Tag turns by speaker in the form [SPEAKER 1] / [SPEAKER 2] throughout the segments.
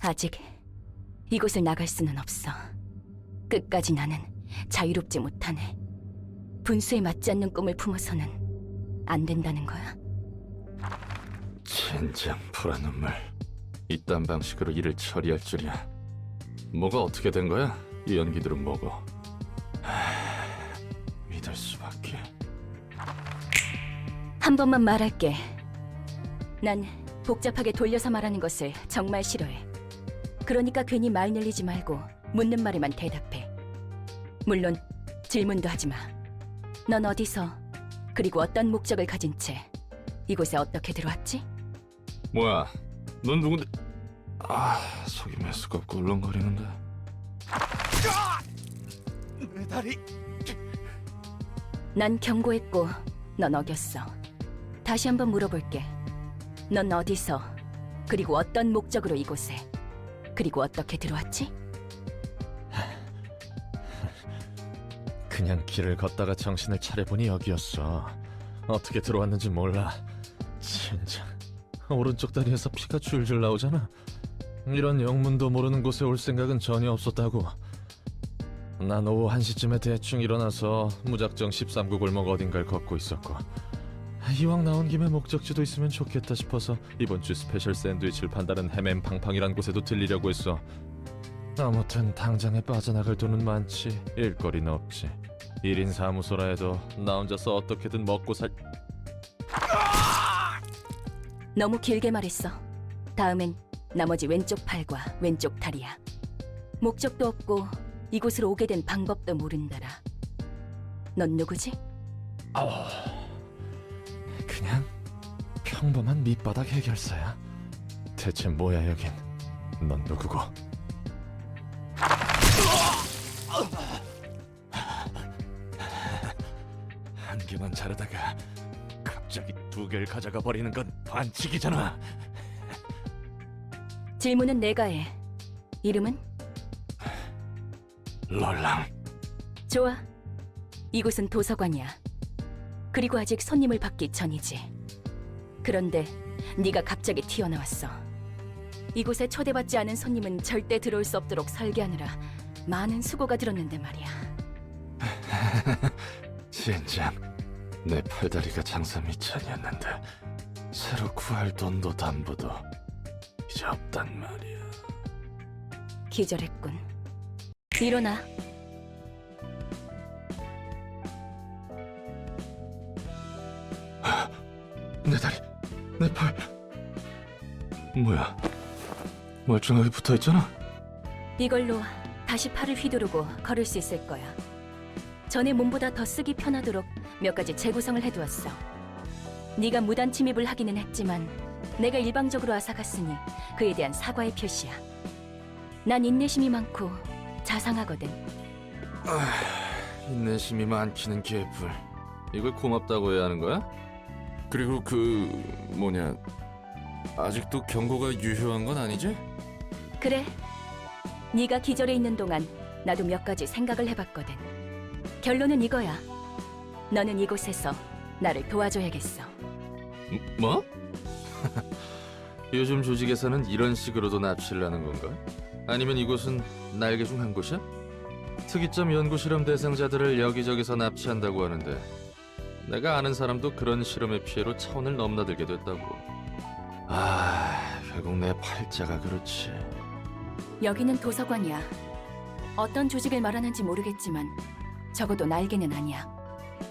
[SPEAKER 1] 아직 이곳을 나갈 수는 없어. 끝까지 나는 자유롭지 못하네. 분수에 맞지 않는 꿈을 품어서는 안 된다는 거야.
[SPEAKER 2] 젠장 불안 눈물. 이딴 방식으로 일을 처리할 줄이야. 뭐가 어떻게 된 거야? 이 연기들은 뭐고? 믿을 수밖에.
[SPEAKER 1] 한 번만 말할게. 난 복잡하게 돌려서 말하는 것을 정말 싫어해. 그러니까 괜히 말 늘리지 말고 묻는 말에만 대답해. 물론 질문도 하지 마. 넌 어디서, 그리고 어떤 목적을 가진 채 이곳에 어떻게 들어왔지?
[SPEAKER 2] 뭐야? 넌 누군데? 속이 메스껍고 울렁거리는데.
[SPEAKER 3] 내 다리.
[SPEAKER 1] 난 경고했고 넌 어겼어. 다시 한번 물어볼게. 넌 어디서, 그리고 어떤 목적으로 이곳에, 그리고 어떻게 들어왔지?
[SPEAKER 3] 그냥 길을 걷다가 정신을 차려보니 여기였어. 어떻게 들어왔는지 몰라. 진짜 오른쪽 다리에서 피가 줄줄 나오잖아. 이런 영문도 모르는 곳에 올 생각은 전혀 없었다고. 난 오후 1시쯤에 대충 일어나서 무작정 13구 골목 어딘가를 걷고 있었고, 이왕 나온 김에 목적지도 있으면 좋겠다 싶어서 이번 주 스페셜 샌드위치를 판다는 헤맨팡팡이란 곳에도 들리려고 했어. 아무튼 당장에 빠져나갈 돈은 많지 일거리는 없지. 1인 사무소라 해도 나 혼자서 어떻게든 먹고 살...
[SPEAKER 1] 너무 길게 말했어. 다음엔 나머지 왼쪽 팔과 왼쪽 다리야. 목적도 없고 이곳으로 오게 된 방법도 모른다라. 넌 누구지?
[SPEAKER 3] 그냥 평범한 밑바닥 해결사야. 대체 뭐야 여긴. 넌 누구고? 한 개만 자르다가 갑자기 2개를 가져가 버리는 건 반칙이잖아.
[SPEAKER 1] 질문은 내가 해. 이름은?
[SPEAKER 2] 롤랑.
[SPEAKER 1] 좋아. 이곳은 도서관이야. 그리고 아직 손님을 받기 전이지. 그런데 네가 갑자기 튀어나왔어. 이곳에 초대받지 않은 손님은 절대 들어올 수 없도록 설계하느라 많은 수고가 들었는데 말이야.
[SPEAKER 2] 젠장. 내 팔다리가 장사 미천이었는데 새로 구할 돈도 담보도 이제 없단 말이야.
[SPEAKER 1] 기절했군. 일어나.
[SPEAKER 2] 내 다리, 내 팔. 뭐야? 멀쩡하게 붙어있잖아?
[SPEAKER 1] 이걸로 다시 팔을 휘두르고 걸을 수 있을 거야. 전에 몸보다 더 쓰기 편하도록 몇 가지 재구성을 해두었어. 네가 무단 침입을 하기는 했지만 내가 일방적으로 앗아갔으니 그에 대한 사과의 표시야. 난 인내심이 많고 자상하거든.
[SPEAKER 2] 인내심이 많기는 개뿔. 이걸 고맙다고 해야 하는 거야?
[SPEAKER 4] 그리고 아직도 경고가 유효한 건 아니지?
[SPEAKER 1] 그래. 네가 기절해 있는 동안 나도 몇 가지 생각을 해봤거든. 결론은 이거야. 너는 이곳에서 나를 도와줘야겠어.
[SPEAKER 2] 뭐? 요즘 조직에서는 이런 식으로도 납치를 하는 건가? 아니면 이곳은 날개 중 한 곳이야? 특이점 연구 실험 대상자들을 여기저기서 납치한다고 하는데 내가 아는 사람도 그런 실험의 피해로 차원을 넘나들게 됐다고. 결국 내 팔자가 그렇지.
[SPEAKER 1] 여기는 도서관이야. 어떤 조직을 말하는지 모르겠지만 적어도 날개는 아니야.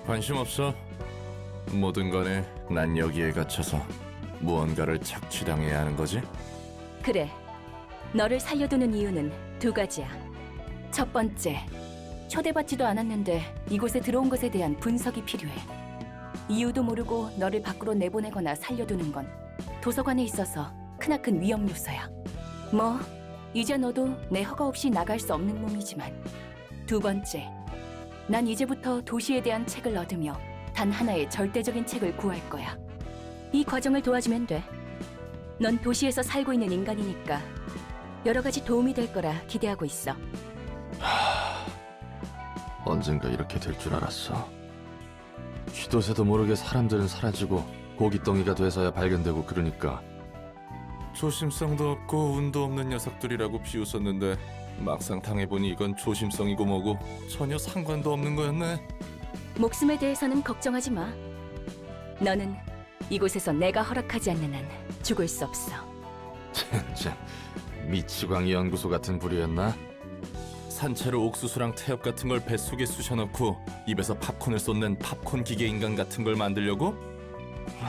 [SPEAKER 4] 관심 없어. 뭐든 간에 난 여기에 갇혀서 무언가를 착취당해야 하는 거지?
[SPEAKER 1] 그래. 너를 살려두는 이유는 2가지야. 첫 번째, 초대받지도 않았는데 이곳에 들어온 것에 대한 분석이 필요해. 이유도 모르고 너를 밖으로 내보내거나 살려두는 건 도서관에 있어서 크나큰 위험 요소야. 뭐, 이제 너도 내 허가 없이 나갈 수 없는 몸이지만. 2번째, 난 이제부터 도시에 대한 책을 얻으며 단 하나의 절대적인 책을 구할 거야. 이 과정을 도와주면 돼. 넌 도시에서 살고 있는 인간이니까 여러 가지 도움이 될 거라 기대하고 있어.
[SPEAKER 2] 언젠가 이렇게 될 줄 알았어. 쥐도새도 모르게 사람들은 사라지고 고깃덩이가 돼서야 발견되고 그러니까
[SPEAKER 4] 조심성도 없고 운도 없는 녀석들이라고 비웃었는데 막상 당해보니 이건 조심성이고 뭐고 전혀 상관도 없는 거였네.
[SPEAKER 1] 목숨에 대해서는 걱정하지 마. 너는 이곳에서 내가 허락하지 않는 한 죽을 수 없어.
[SPEAKER 2] 젠장, 미치광이 연구소 같은 부류였나?
[SPEAKER 4] 산채로 옥수수랑 태엽 같은 걸 뱃속에 쑤셔넣고 입에서 팝콘을 쏟는 팝콘 기계 인간 같은 걸 만들려고?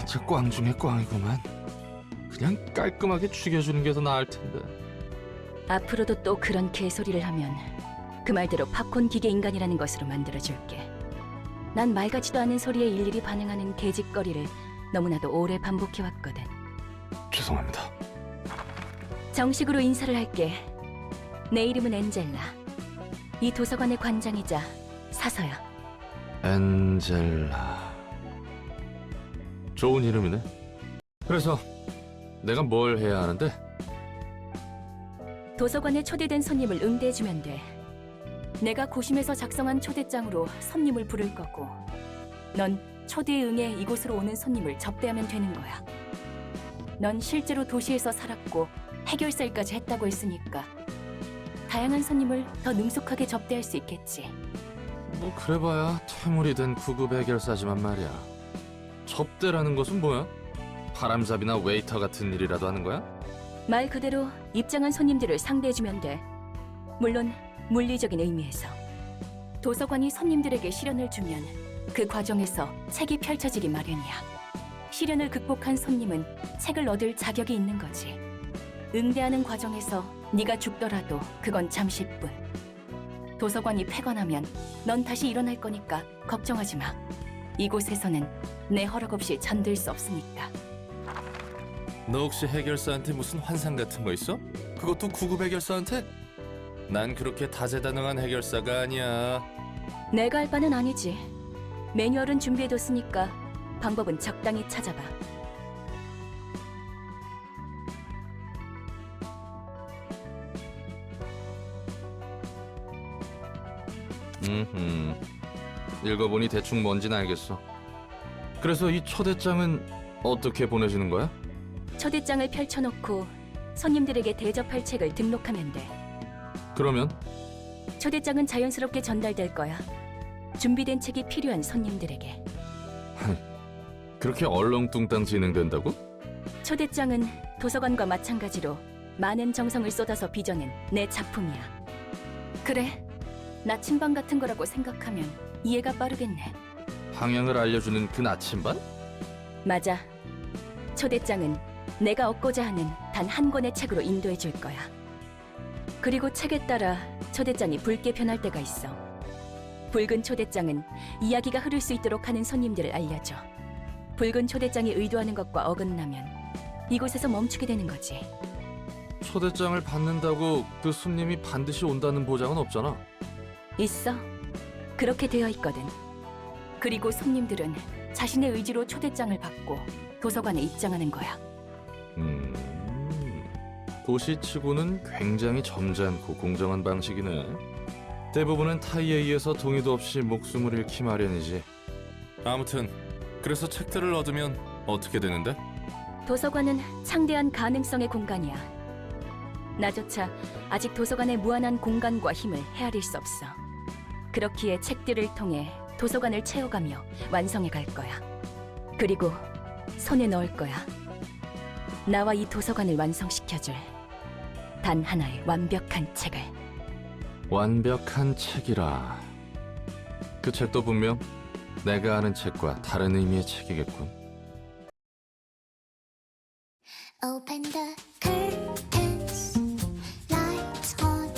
[SPEAKER 2] 저 꽝 중에 꽝이구만. 그냥 깔끔하게 죽여주는 게 더 나을 텐데.
[SPEAKER 1] 앞으로도 또 그런 개소리를 하면 그 말대로 팝콘 기계 인간이라는 것으로 만들어줄게. 난 말 같지도 않은 소리에 일일이 반응하는 개짓거리를 너무나도 오래 반복해왔거든.
[SPEAKER 2] 죄송합니다.
[SPEAKER 1] 정식으로 인사를 할게. 내 이름은 엔젤라. 이 도서관의 관장이자 사서야.
[SPEAKER 2] 엔젤라. 좋은 이름이네. 그래서 내가 뭘 해야 하는데?
[SPEAKER 1] 도서관에 초대된 손님을 응대해주면 돼. 내가 고심해서 작성한 초대장으로 손님을 부를 거고, 넌 초대에 응해 이곳으로 오는 손님을 접대하면 되는 거야. 넌 실제로 도시에서 살았고 해결사 일까지 했다고 했으니까 다양한 손님을 더 능숙하게 접대할 수 있겠지.
[SPEAKER 2] 뭐 그래봐야 퇴물이 된 구급 해결사지만 말이야. 접대라는 것은 뭐야? 바람잡이나 웨이터 같은 일이라도 하는 거야?
[SPEAKER 1] 말 그대로 입장한 손님들을 상대해주면 돼. 물론 물리적인 의미에서. 도서관이 손님들에게 시련을 주면 그 과정에서 책이 펼쳐지기 마련이야. 시련을 극복한 손님은 책을 얻을 자격이 있는 거지. 응대하는 과정에서 네가 죽더라도 그건 잠시뿐. 도서관이 폐관하면 넌 다시 일어날 거니까 걱정하지 마. 이곳에서는 내 허락 없이 잠들 수 없으니까.
[SPEAKER 4] 너 혹시 해결사한테 무슨 환상 같은 거 있어? 그것도 구급 해결사한테? 난 그렇게 다재다능한 해결사가 아니야.
[SPEAKER 1] 내가 할 바는 아니지. 매뉴얼은 준비해뒀으니까 방법은 적당히 찾아봐.
[SPEAKER 2] 읽어보니 대충 뭔진 알겠어. 그래서 이 초대장은 어떻게 보내주는 거야?
[SPEAKER 1] 초대장을 펼쳐놓고 손님들에게 대접할 책을 등록하면 돼.
[SPEAKER 2] 그러면
[SPEAKER 1] 초대장은 자연스럽게 전달될 거야. 준비된 책이 필요한 손님들에게.
[SPEAKER 2] 그렇게 얼렁뚱땅 진행된다고?
[SPEAKER 1] 초대장은 도서관과 마찬가지로 많은 정성을 쏟아서 빚어낸 내 작품이야. 그래, 나침반 같은 거라고 생각하면 이해가 빠르겠네.
[SPEAKER 2] 방향을 알려주는 그 나침반?
[SPEAKER 1] 맞아. 초대장은 내가 얻고자 하는 단 한 권의 책으로 인도해 줄 거야. 그리고 책에 따라 초대장이 붉게 변할 때가 있어. 붉은 초대장은 이야기가 흐를 수 있도록 하는 손님들을 알려줘. 붉은 초대장이 의도하는 것과 어긋나면 이곳에서 멈추게 되는 거지.
[SPEAKER 2] 초대장을 받는다고 그 손님이 반드시 온다는 보장은 없잖아.
[SPEAKER 1] 있어. 그렇게 되어 있거든. 그리고 손님들은 자신의 의지로 초대장을 받고 도서관에 입장하는 거야.
[SPEAKER 2] 도시치고는 굉장히 점잖고 공정한 방식이네. 대부분은 타이에 의해서 동의도 없이 목숨을 잃기 마련이지.
[SPEAKER 4] 아무튼 그래서 책들을 얻으면 어떻게 되는데?
[SPEAKER 1] 도서관은 창대한 가능성의 공간이야. 나조차 아직 도서관의 무한한 공간과 힘을 헤아릴 수 없어. 그렇기에 책들을 통해 도서관을 채워가며 완성해 갈 거야. 그리고 손에 넣을 거야. 나와 이 도서관을 완성시켜줄 단 하나의 완벽한 책을.
[SPEAKER 2] 완벽한 책이라. 그 책도 분명 내가 아는 책과 다른 의미의 책이겠군.
[SPEAKER 5] Open the curtains, lights on.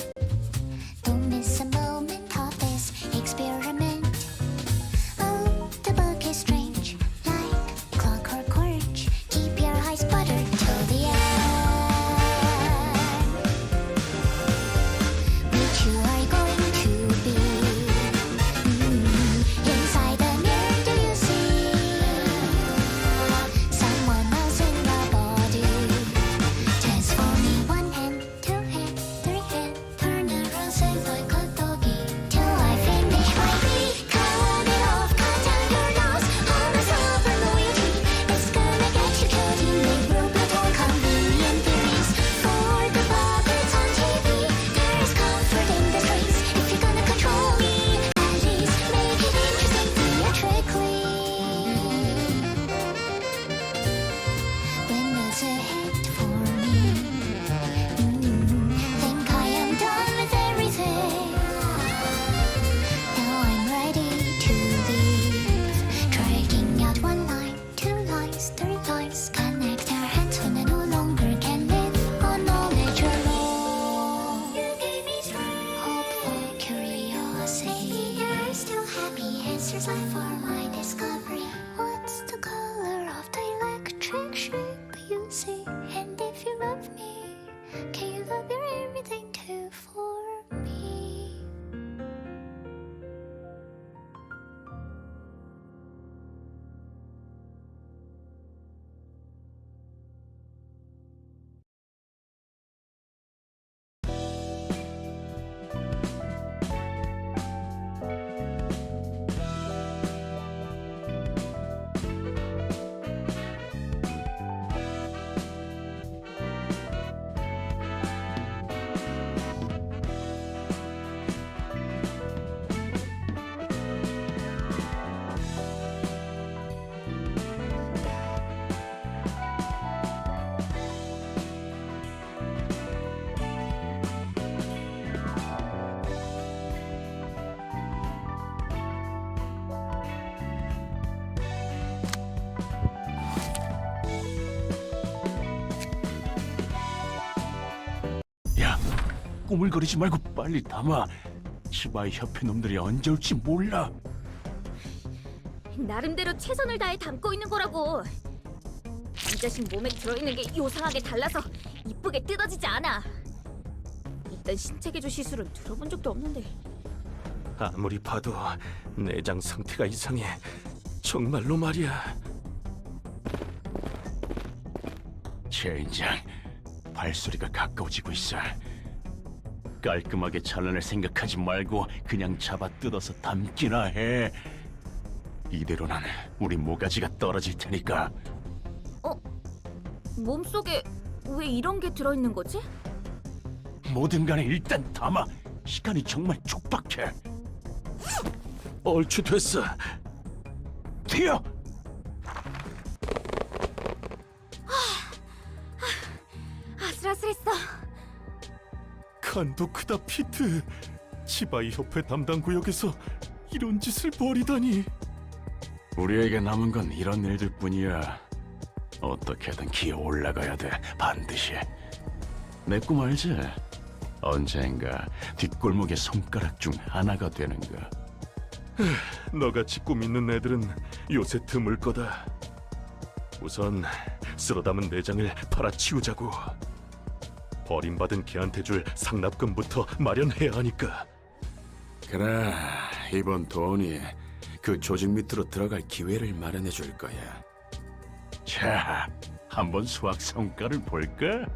[SPEAKER 5] Don't miss a moment of this experiment. Oh, the book is strange, like clockwork orange. Keep your eyes buttered till the end. Which you are going to be? Inside the mirror, do you see someone else in your body? Search life for my discovery. What's the color of the electric sheep you see? And if you love me, can you love your everything too for me?
[SPEAKER 6] 야, 꾸물거리지 말고 빨리 담아. 치바이 협회 놈들이 언제 올지 몰라.
[SPEAKER 7] 나름대로 최선을 다해 담고 있는 거라고. 이 자식 몸에 들어있는 게 요상하게 달라서 이쁘게 뜯어지지 않아. 이딴 신체 개조 시술은 들어본 적도 없는데.
[SPEAKER 6] 아무리 봐도 내장 상태가 이상해. 정말로 말이야. 젠장, 발소리가 가까워지고 있어. 깔끔하게 잘라낼 생각하지 말고 그냥 잡아 뜯어서 담기나 해. 이대로는 우리 모가지가 떨어질 테니까.
[SPEAKER 7] 몸속에 왜 이런 게 들어있는 거지?
[SPEAKER 6] 뭐든 간에 일단 담아. 시간이 정말 촉박해. 얼추 됐어. 튀어!
[SPEAKER 7] 아슬아슬했어.
[SPEAKER 6] 간도 크다, 피트. 치바이 협회 담당 구역에서 이런 짓을 벌이다니. 우리에게 남은 건 이런 일들 뿐이야. 어떻게든 기어 올라가야 돼, 반드시. 내 꿈 알지? 언젠가 뒷골목의 손가락 중 하나가 되는 거. 너같이 꿈 있는 애들은 요새 드물 거다. 우선 쓸어 담은 내장을 팔아치우자고. 버림받은 개한테 줄 상납금부터 마련해야 하니까.
[SPEAKER 8] 그래, 이번 돈이 그 조직 밑으로 들어갈 기회를 마련해 줄 거야.
[SPEAKER 6] 자, 한번 수학 성과를 볼까?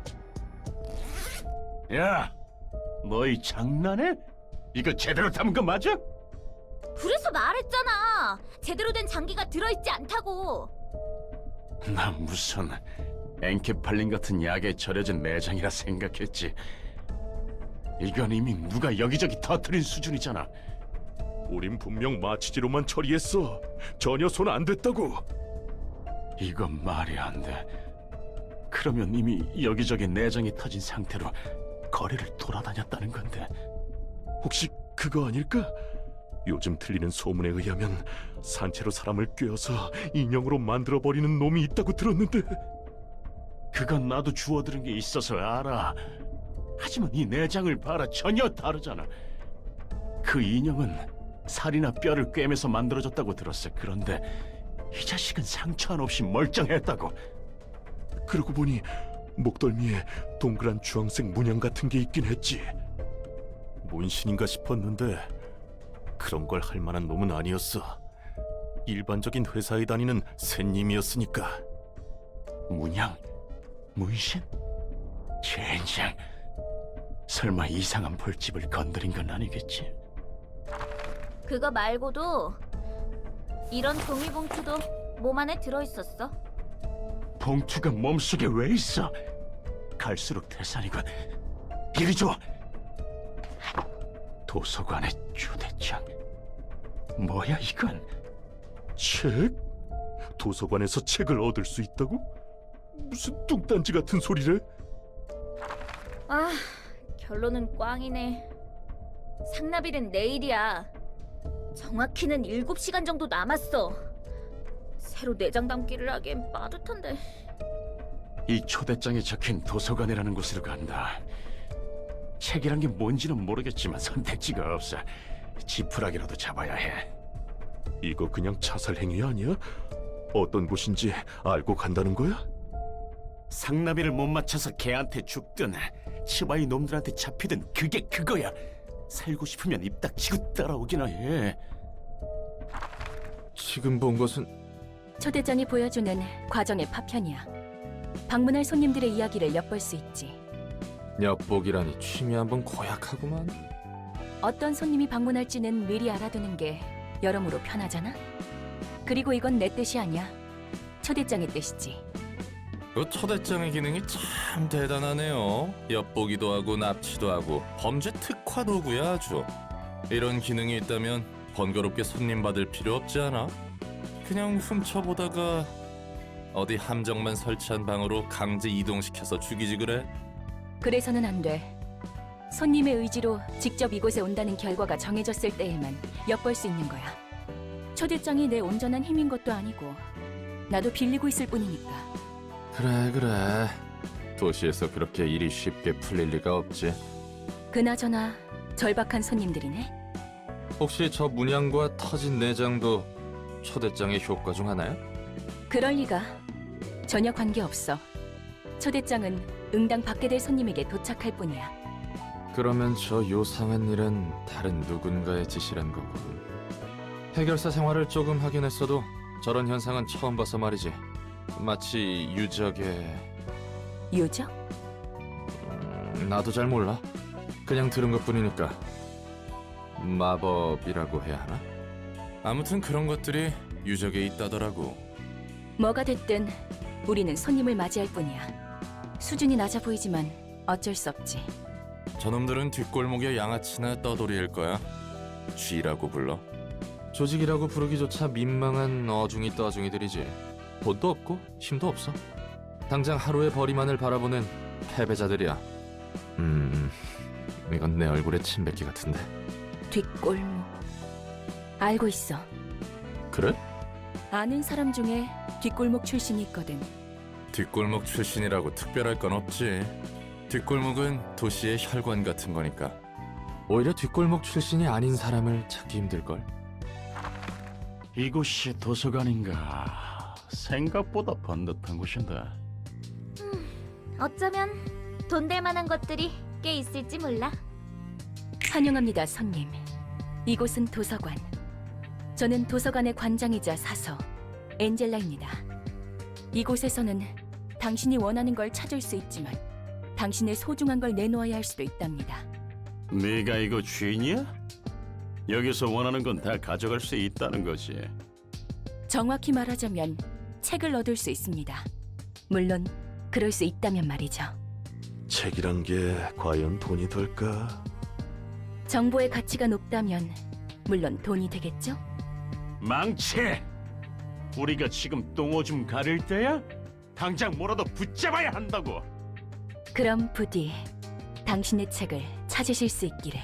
[SPEAKER 6] 야, 너희 장난해? 이거 제대로 담은 거 맞아?
[SPEAKER 7] 그래서 말했잖아. 제대로 된 장기가 들어있지 않다고.
[SPEAKER 6] 나 무슨 엔케팔린 같은 약에 절여진 내장이라 생각했지. 이건 이미 누가 여기저기 터뜨린 수준이잖아. 우린 분명 마취제로만 처리했어. 전혀 손 안 댔다고. 이건 말이 안 돼. 그러면 이미 여기저기 내장이 터진 상태로 거리를 돌아다녔다는 건데. 혹시 그거 아닐까? 요즘 들리는 소문에 의하면 산채로 사람을 꿰어서 인형으로 만들어버리는 놈이 있다고 들었는데. 그건 나도 주워들은 게 있어서 알아. 하지만 이 내장을 봐라, 전혀 다르잖아. 그 인형은 살이나 뼈를 꿰매서 만들어졌다고 들었어. 그런데 이 자식은 상처 한 없이 멀쩡했다고. 그러고 보니 목덜미에 동그란 주황색 문양 같은 게 있긴 했지. 문신인가 싶었는데 그런 걸 할 만한 놈은 아니었어. 일반적인 회사에 다니는 샌님이었으니까. 문양? 문신? 젠장. 설마 이상한 벌집을 건드린 건 아니겠지?
[SPEAKER 7] 그거 말고도 이런 종이봉투도 몸 안에 들어있었어.
[SPEAKER 6] 봉투가 몸속에 왜 있어? 갈수록 태산이군. 이리 줘. 도서관의 휴대장. 뭐야 이건? 책? 도서관에서 책을 얻을 수 있다고? 무슨 뚱딴지 같은 소리를?
[SPEAKER 7] 아, 결론은 꽝이네. 상납일은 내일이야. 정확히는 7시간 정도 남았어. 새로 내장 담기를 하기엔 빠듯한데.
[SPEAKER 6] 이 초대장에 적힌 도서관이라는 곳으로 간다. 책이란 게 뭔지는 모르겠지만 선택지가 없어. 지푸라기라도 잡아야 해.
[SPEAKER 9] 이거 그냥 자살 행위 아니야? 어떤 곳인지 알고 간다는 거야?
[SPEAKER 6] 상나비를 못 맞춰서 개한테 죽든 치바이 놈들한테 잡히든 그게 그거야. 살고 싶으면 입 닥치고 따라오기나 해.
[SPEAKER 2] 지금 본 것은
[SPEAKER 1] 초대장이 보여주는 과정의 파편이야. 방문할 손님들의 이야기를 엿볼 수 있지.
[SPEAKER 2] 엿보기라니 취미 한번 고약하구만.
[SPEAKER 1] 어떤 손님이 방문할지는 미리 알아두는 게 여러모로 편하잖아. 그리고 이건 내 뜻이 아니야. 초대장의 뜻이지.
[SPEAKER 4] 그 초대장의 기능이 참 대단하네요. 엿보기도 하고 납치도 하고 범죄 특화 도구야 아주. 이런 기능이 있다면 번거롭게 손님 받을 필요 없지 않아? 그냥 훔쳐보다가 어디 함정만 설치한 방으로 강제 이동시켜서 죽이지 그래?
[SPEAKER 1] 그래서는 안 돼. 손님의 의지로 직접 이곳에 온다는 결과가 정해졌을 때에만 엿볼 수 있는 거야. 초대장이 내 온전한 힘인 것도 아니고 나도 빌리고 있을 뿐이니까.
[SPEAKER 2] 그래. 도시에서 그렇게 일이 쉽게 풀릴 리가 없지.
[SPEAKER 1] 그나저나 절박한 손님들이네.
[SPEAKER 2] 혹시 저 문양과 터진 내장도 초대장의 효과 중 하나야?
[SPEAKER 1] 그럴 리가. 전혀 관계없어. 초대장은 응당 받게 될 손님에게 도착할 뿐이야.
[SPEAKER 2] 그러면 저 요상한 일은 다른 누군가의 짓이란 거군. 해결사 생활을 조금 하긴 했어도 저런 현상은 처음 봐서 말이지. 마치 유적의...
[SPEAKER 1] 유적?
[SPEAKER 2] 나도 잘 몰라. 그냥 들은 것뿐이니까. 마법이라고 해야 하나?
[SPEAKER 4] 아무튼 그런 것들이 유적에 있다더라고.
[SPEAKER 1] 뭐가 됐든 우리는 손님을 맞이할 뿐이야. 수준이 낮아 보이지만 어쩔 수 없지.
[SPEAKER 4] 저놈들은 뒷골목의 양아치나 떠돌이일 거야. 쥐라고 불러.
[SPEAKER 2] 조직이라고 부르기조차 민망한 어중이 떠중이들이지. 돈도 없고 힘도 없어. 당장 하루의 벌이만을 바라보는 패배자들이야. 이건 내 얼굴에 침 뱉기 같은데.
[SPEAKER 1] 뒷골목. 알고 있어.
[SPEAKER 2] 그래?
[SPEAKER 1] 아는 사람 중에 뒷골목 출신이 있거든.
[SPEAKER 4] 뒷골목 출신이라고 특별할 건 없지. 뒷골목은 도시의 혈관 같은 거니까.
[SPEAKER 2] 오히려 뒷골목 출신이 아닌 사람을 찾기 힘들걸.
[SPEAKER 6] 이곳이 도서관인가? 생각보다 번듯한 곳인데.
[SPEAKER 7] 어쩌면 돈 될 만한 것들이 꽤 있을지 몰라.
[SPEAKER 1] 환영합니다, 손님. 이곳은 도서관. 저는 도서관의 관장이자 사서 엔젤라입니다. 이곳에서는 당신이 원하는 걸 찾을 수 있지만 당신의 소중한 걸 내놓아야 할 수도 있답니다.
[SPEAKER 6] 네가 이거 주인이야? 여기서 원하는 건 다 가져갈 수 있다는 거지.
[SPEAKER 1] 정확히 말하자면 책을 얻을 수 있습니다. 물론 그럴 수 있다면 말이죠.
[SPEAKER 9] 책이란 게 과연 돈이 될까?
[SPEAKER 1] 정보의 가치가 높다면 물론 돈이 되겠죠?
[SPEAKER 6] 망치! 우리가 지금 똥오줌 가릴 때야? 당장 뭐라도 붙잡아야 한다고!
[SPEAKER 1] 그럼 부디 당신의 책을 찾으실 수 있기를.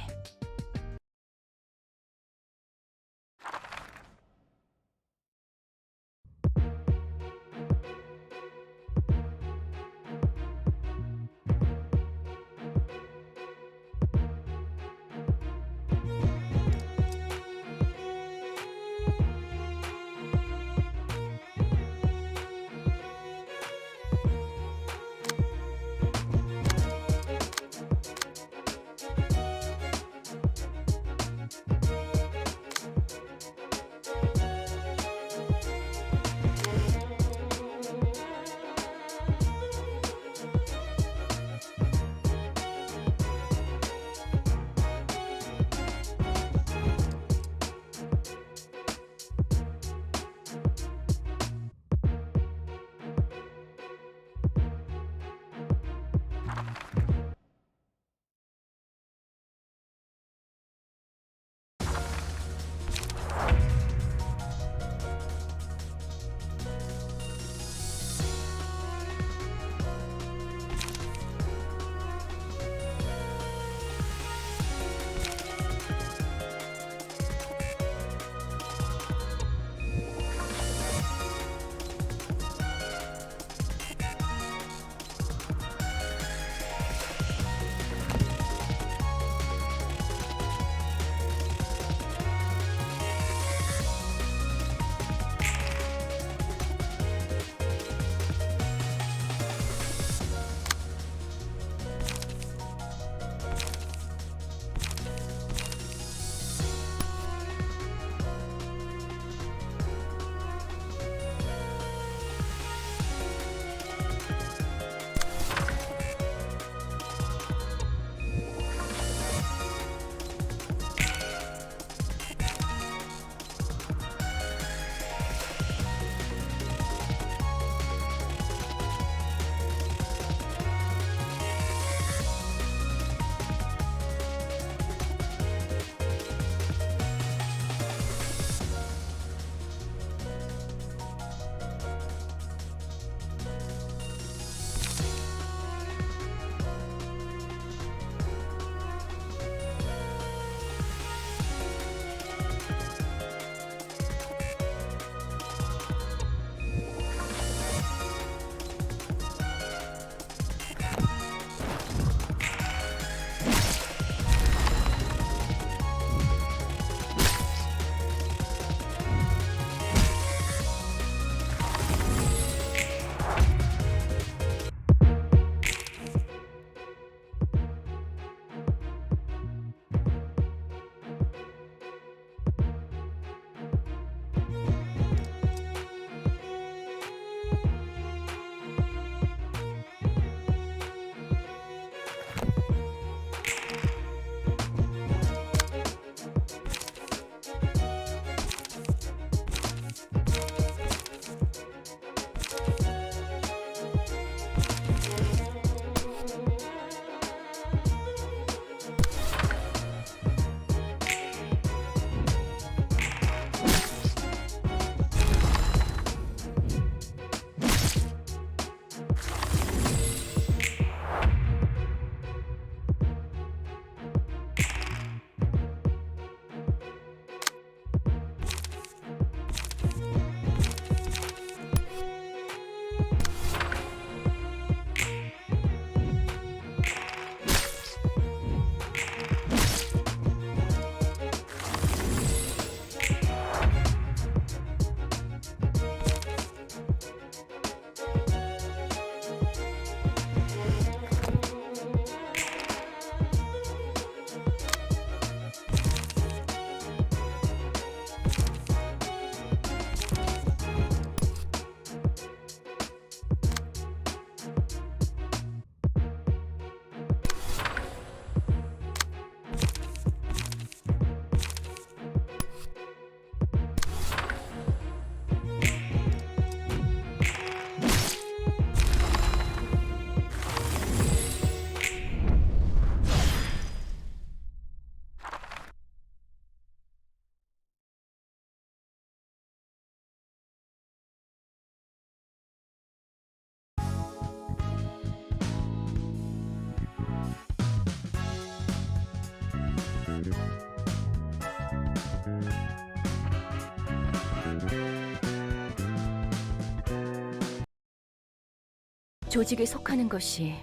[SPEAKER 1] 조직에 속하는 것이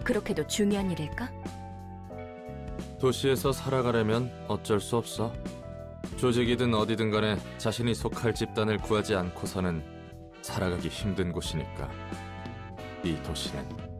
[SPEAKER 1] 그렇게도 중요한 일일까?
[SPEAKER 2] 도시에서 살아가려면 어쩔 수 없어. 조직이든 어디든 간에 자신이 속할 집단을 구하지 않고서는 살아가기 힘든 곳이니까. 이 도시는.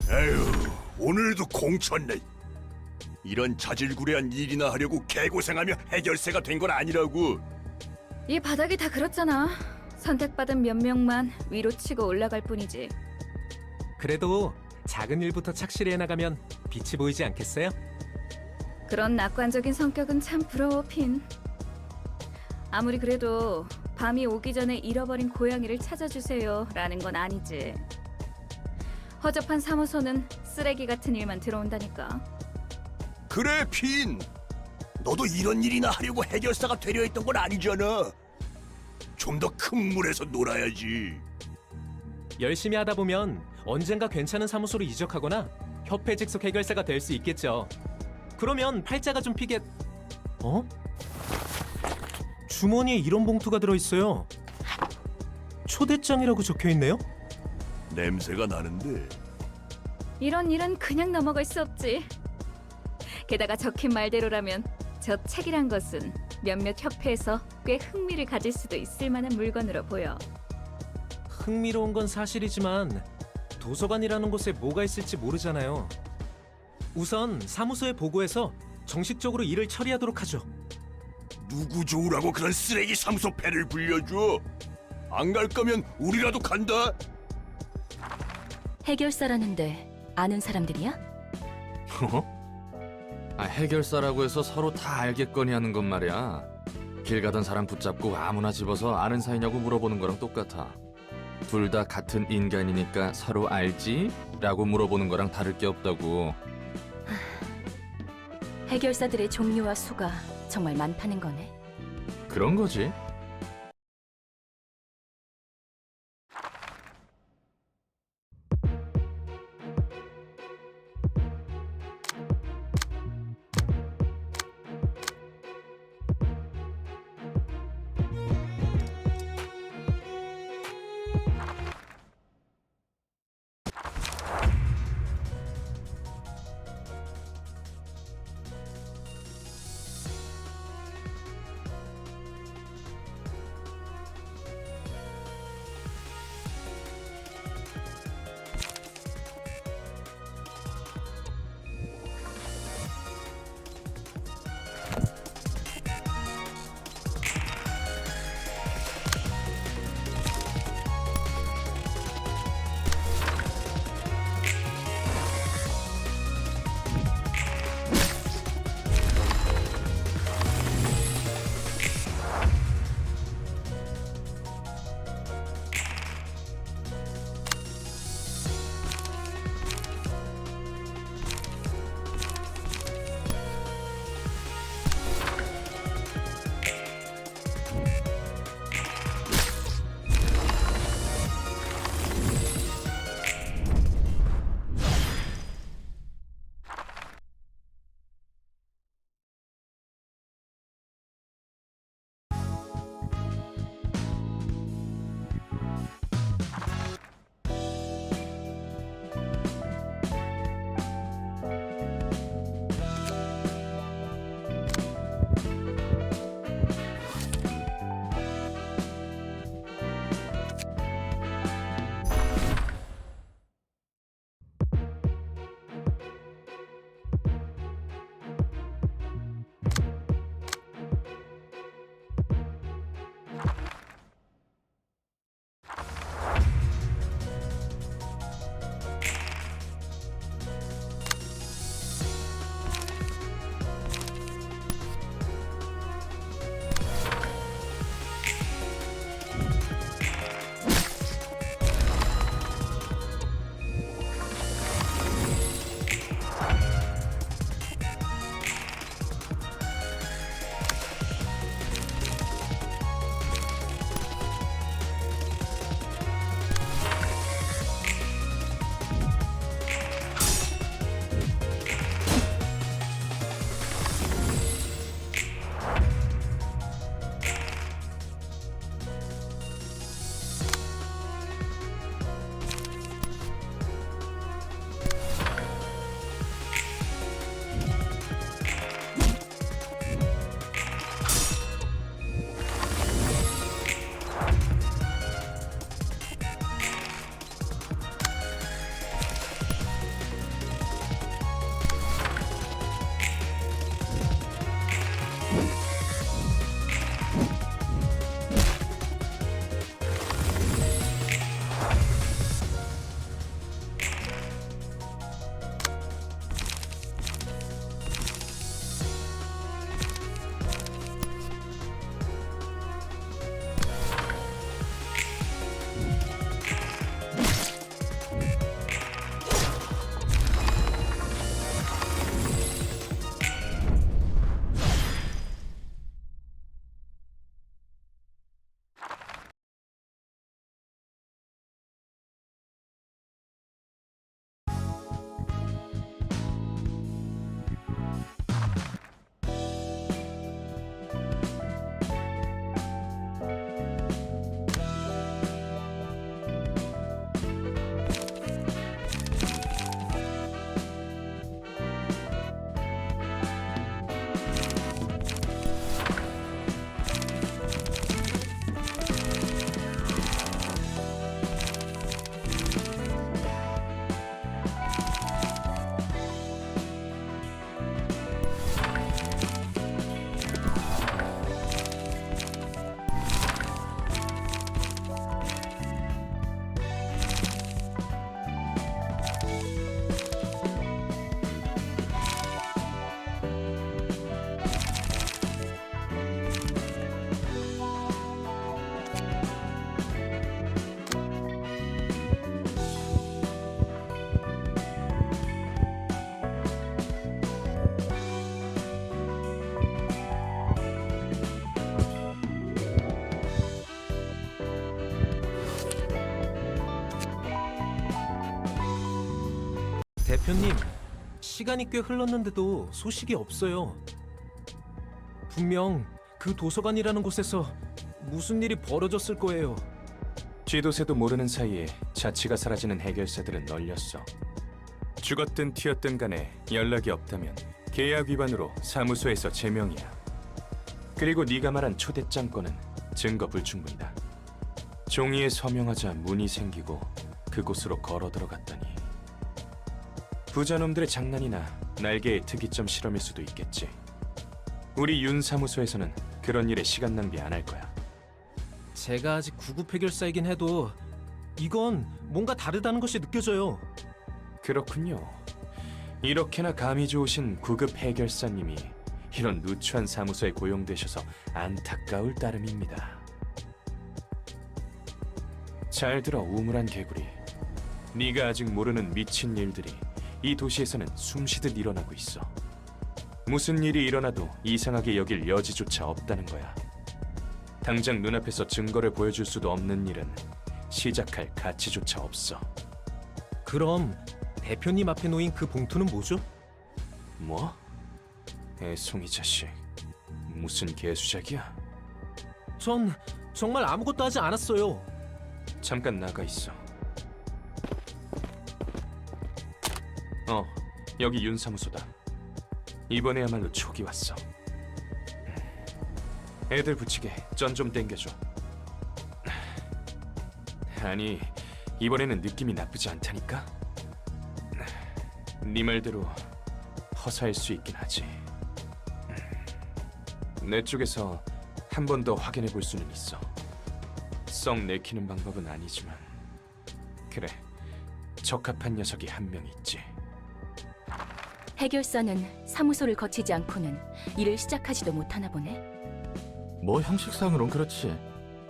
[SPEAKER 8] 에휴, 오늘도 공쳤네. 이런 자질구레한 일이나 하려고 개고생하며 해결세가 된 건 아니라고.
[SPEAKER 7] 이 바닥이 다 그렇잖아. 선택받은 몇 명만 위로 치고 올라갈 뿐이지.
[SPEAKER 10] 그래도 작은 일부터 착실히 해나가면 빛이 보이지 않겠어요?
[SPEAKER 7] 그런 낙관적인 성격은 참 부러워, 핀. 아무리 그래도 밤이 오기 전에 잃어버린 고양이를 찾아주세요 라는 건 아니지. 허접한 사무소는 쓰레기 같은 일만 들어온다니까.
[SPEAKER 8] 그래, 핀. 너도 이런 일이나 하려고 해결사가 되려 했던 건 아니잖아. 좀 더 큰 물에서 놀아야지.
[SPEAKER 10] 열심히 하다 보면 언젠가 괜찮은 사무소로 이적하거나 협회 직속 해결사가 될 수 있겠죠. 그러면 팔자가 좀 피겠... 어? 주머니에 이런 봉투가 들어있어요. 초대장이라고 적혀있네요?
[SPEAKER 8] 냄새가 나는데.
[SPEAKER 7] 이런 일은 그냥 넘어갈 수 없지. 게다가 적힌 말대로라면 저 책이란 것은 몇몇 협회에서 꽤 흥미를 가질 수도 있을 만한 물건으로 보여.
[SPEAKER 10] 흥미로운 건 사실이지만 도서관이라는 곳에 뭐가 있을지 모르잖아요. 우선 사무소에 보고해서 정식적으로 일을 처리하도록 하죠.
[SPEAKER 8] 누구 좋으라고 그런 쓰레기 사무소 패를 불려줘. 안 갈 거면 우리라도 간다.
[SPEAKER 1] 해결사라는데 아는 사람들이야?
[SPEAKER 2] 어? 해결사라고 해서 서로 다 알겠거니 하는 건 말이야. 길 가던 사람 붙잡고 아무나 집어서 아는 사이냐고 물어보는 거랑 똑같아. 둘 다 같은 인간이니까 서로 알지? 라고 물어보는 거랑 다를 게 없다고.
[SPEAKER 1] 해결사들의 종류와 수가 정말 많다는 거네.
[SPEAKER 2] 그런 거지.
[SPEAKER 10] 대표님, 시간이 꽤 흘렀는데도 소식이 없어요. 분명 그 도서관이라는 곳에서 무슨 일이 벌어졌을 거예요.
[SPEAKER 11] 쥐도새도 모르는 사이에 자취가 사라지는 해결사들은 널렸어. 죽었든 튀었든 간에 연락이 없다면 계약 위반으로 사무소에서 제명이야. 그리고 네가 말한 초대장 건은 증거 불충분이다. 종이에 서명하자 문이 생기고 그곳으로 걸어 들어갔다니. 부자놈들의 장난이나 날개의 특이점 실험일 수도 있겠지. 우리 윤 사무소에서는 그런 일에 시간 낭비 안 할 거야.
[SPEAKER 10] 제가 아직 구급 해결사이긴 해도 이건 뭔가 다르다는 것이 느껴져요.
[SPEAKER 11] 그렇군요. 이렇게나 감이 좋으신 구급 해결사님이 이런 누추한 사무소에 고용되셔서 안타까울 따름입니다. 잘 들어 우물한 개구리. 네가 아직 모르는 미친 일들이 이 도시에서는 숨쉬듯 일어나고 있어. 무슨 일이 일어나도 이상하게 여길 여지조차 없다는 거야. 당장 눈앞에서 증거를 보여줄 수도 없는 일은 시작할 가치조차 없어.
[SPEAKER 10] 그럼 대표님 앞에 놓인 그 봉투는 뭐죠?
[SPEAKER 11] 뭐? 애송이 자식. 무슨 개수작이야?
[SPEAKER 10] 전 정말 아무것도 하지 않았어요.
[SPEAKER 11] 잠깐 나가 있어. 여기 윤 사무소다. 이번에야말로 촉이 왔어. 애들 붙이게 전 좀 땡겨줘. 아니, 이번에는 느낌이 나쁘지 않다니까? 네 말대로 허사일 수 있긴 하지. 내 쪽에서 한 번 더 확인해 볼 수는 있어. 썩 내키는 방법은 아니지만. 그래, 적합한 녀석이 한 명 있지.
[SPEAKER 1] 해결사는 사무소를 거치지 않고는 일을 시작하지도 못하나 보네.
[SPEAKER 2] 뭐 형식상으론 그렇지.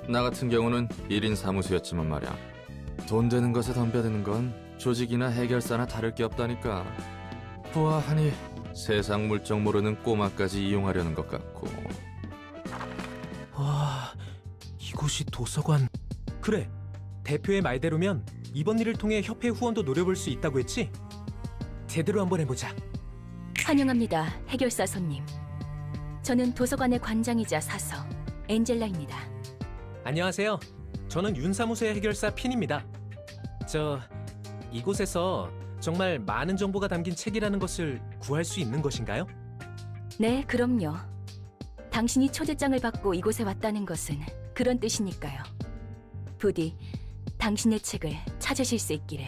[SPEAKER 2] 나 같은 경우는 1인 사무소였지만 말이야. 돈 되는 것에 덤벼드는 건 조직이나 해결사나 다를 게 없다니까. 보아하니 세상 물정 모르는 꼬마까지 이용하려는 것 같고.
[SPEAKER 10] 와, 이곳이 도서관. 그래, 대표의 말대로면 이번 일을 통해 협회 후원도 노려볼 수 있다고 했지? 제대로 한번 해보자.
[SPEAKER 1] 환영합니다, 해결사 손님. 저는 도서관의 관장이자 사서 엔젤라입니다.
[SPEAKER 10] 안녕하세요. 저는 윤사무소의 해결사 핀입니다. 이곳에서 정말 많은 정보가 담긴 책이라는 것을 구할 수 있는 것인가요?
[SPEAKER 1] 네, 그럼요. 당신이 초대장을 받고 이곳에 왔다는 것은 그런 뜻이니까요. 부디 당신의 책을 찾으실 수 있기를.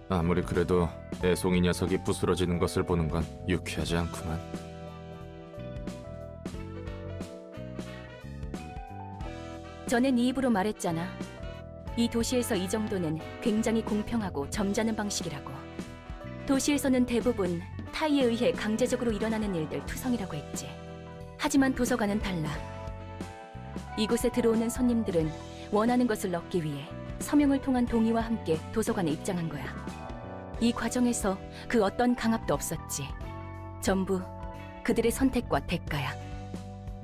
[SPEAKER 2] 아무리 그래도 애송이 녀석이 부스러지는 것을 보는 건 유쾌하지 않구만.
[SPEAKER 1] 전에 네 입으로 말했잖아. 이 도시에서 이 정도는 굉장히 공평하고 점잖은 방식이라고. 도시에서는 대부분 타의에 의해 강제적으로 일어나는 일들 투성이라고 했지. 하지만 도서관은 달라. 이곳에 들어오는 손님들은 원하는 것을 얻기 위해 서명을 통한 동의와 함께 도서관에 입장한 거야. 이 과정에서 그 어떤 강압도 없었지. 전부 그들의 선택과 대가야.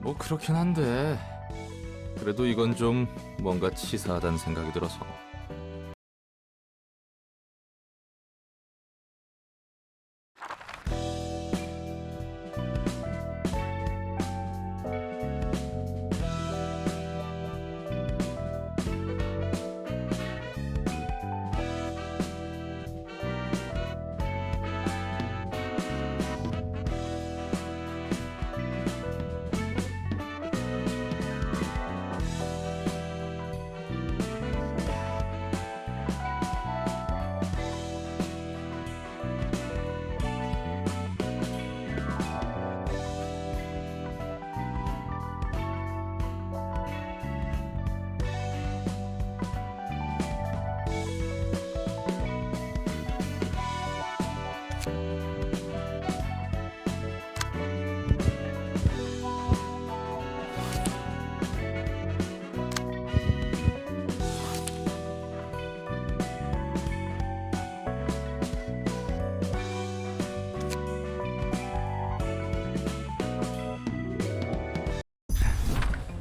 [SPEAKER 2] 뭐 그렇긴 한데 그래도 이건 좀 뭔가 치사하다는 생각이 들어서.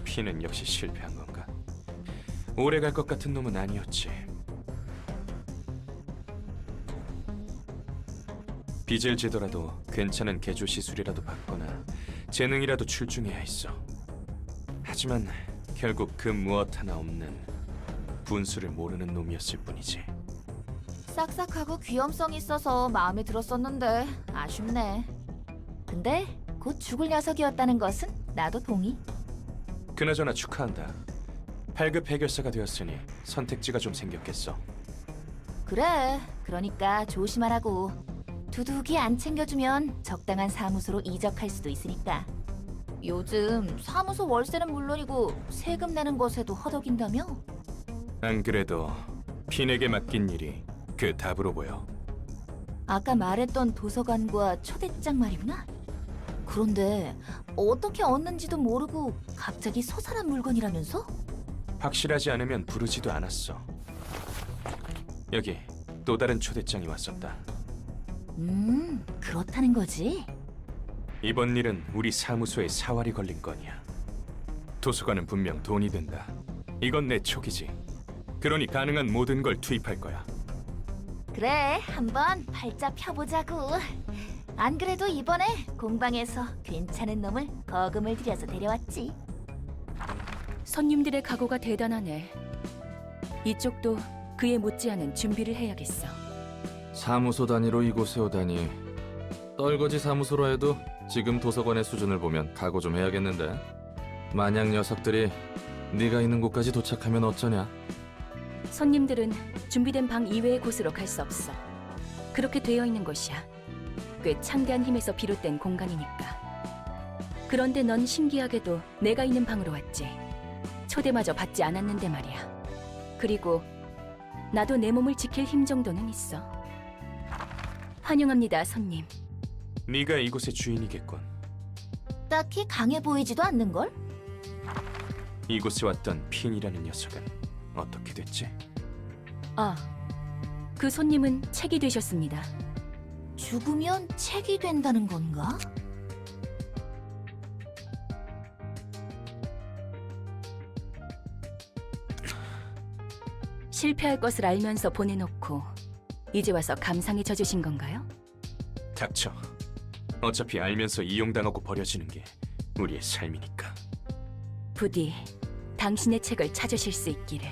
[SPEAKER 11] 피는 역시 실패한 건가? 오래 갈 것 같은 놈은 아니었지. 빚을 지더라도 괜찮은 개조 시술이라도 받거나 재능이라도 출중해야 했어. 하지만 결국 그 무엇 하나 없는 분수를 모르는 놈이었을 뿐이지.
[SPEAKER 12] 싹싹하고 귀염성 있어서 마음에 들었었는데 아쉽네. 근데 곧 죽을 녀석이었다는 것은 나도 동의.
[SPEAKER 11] 그나저나 축하한다. 8급 해결사가 되었으니 선택지가 좀 생겼겠어.
[SPEAKER 12] 그래, 그러니까 조심하라고. 두둑이 안 챙겨주면 적당한 사무소로 이적할 수도 있으니까. 요즘 사무소 월세는 물론이고 세금 내는 것에도 허덕인다며?
[SPEAKER 11] 안 그래도 핀에게 맡긴 일이 그 답으로 보여.
[SPEAKER 12] 아까 말했던 도서관과 초대장 말이구나. 그런데 어떻게 얻는지도 모르고 갑자기 솟아난 물건이라면서?
[SPEAKER 11] 확실하지 않으면 부르지도 않았어. 여기 또 다른 초대장이 왔었다.
[SPEAKER 12] 그렇다는 거지?
[SPEAKER 11] 이번 일은 우리 사무소에 사활이 걸린 건이야. 도서관은 분명 돈이 든다. 이건 내 촉이지. 그러니 가능한 모든 걸 투입할 거야.
[SPEAKER 12] 그래, 한번 팔자 펴보자고. 안 그래도 이번에 공방에서 괜찮은 놈을 거금을 들여서 데려왔지.
[SPEAKER 1] 손님들의 각오가 대단하네. 이쪽도 그에 못지않은 준비를 해야겠어.
[SPEAKER 2] 사무소 단위로 이곳에 오다니. 떨거지 사무소로 해도 지금 도서관의 수준을 보면 각오 좀 해야겠는데. 만약 녀석들이 네가 있는 곳까지 도착하면 어쩌냐?
[SPEAKER 1] 손님들은 준비된 방 이외의 곳으로 갈 수 없어. 그렇게 되어 있는 곳이야. 꽤 창대한 힘에서 비롯된 공간이니까. 그런데 넌 신기하게도 내가 있는 방으로 왔지. 초대마저 받지 않았는데 말이야. 그리고 나도 내 몸을 지킬 힘 정도는 있어. 환영합니다, 손님.
[SPEAKER 11] 네가 이곳의 주인이겠군.
[SPEAKER 12] 딱히 강해 보이지도 않는걸?
[SPEAKER 11] 이곳에 왔던 핀이라는 녀석은 어떻게 됐지?
[SPEAKER 1] 아, 그 손님은 책이 되셨습니다.
[SPEAKER 12] 죽으면 책이 된다는 건가?
[SPEAKER 1] 실패할 것을 알면서 보내놓고 이제 와서 감상에 젖으신 건가요?
[SPEAKER 11] 닥쳐. 어차피 알면서 이용당하고 버려지는 게 우리의 삶이니까.
[SPEAKER 1] 부디 당신의 책을 찾으실 수 있기를.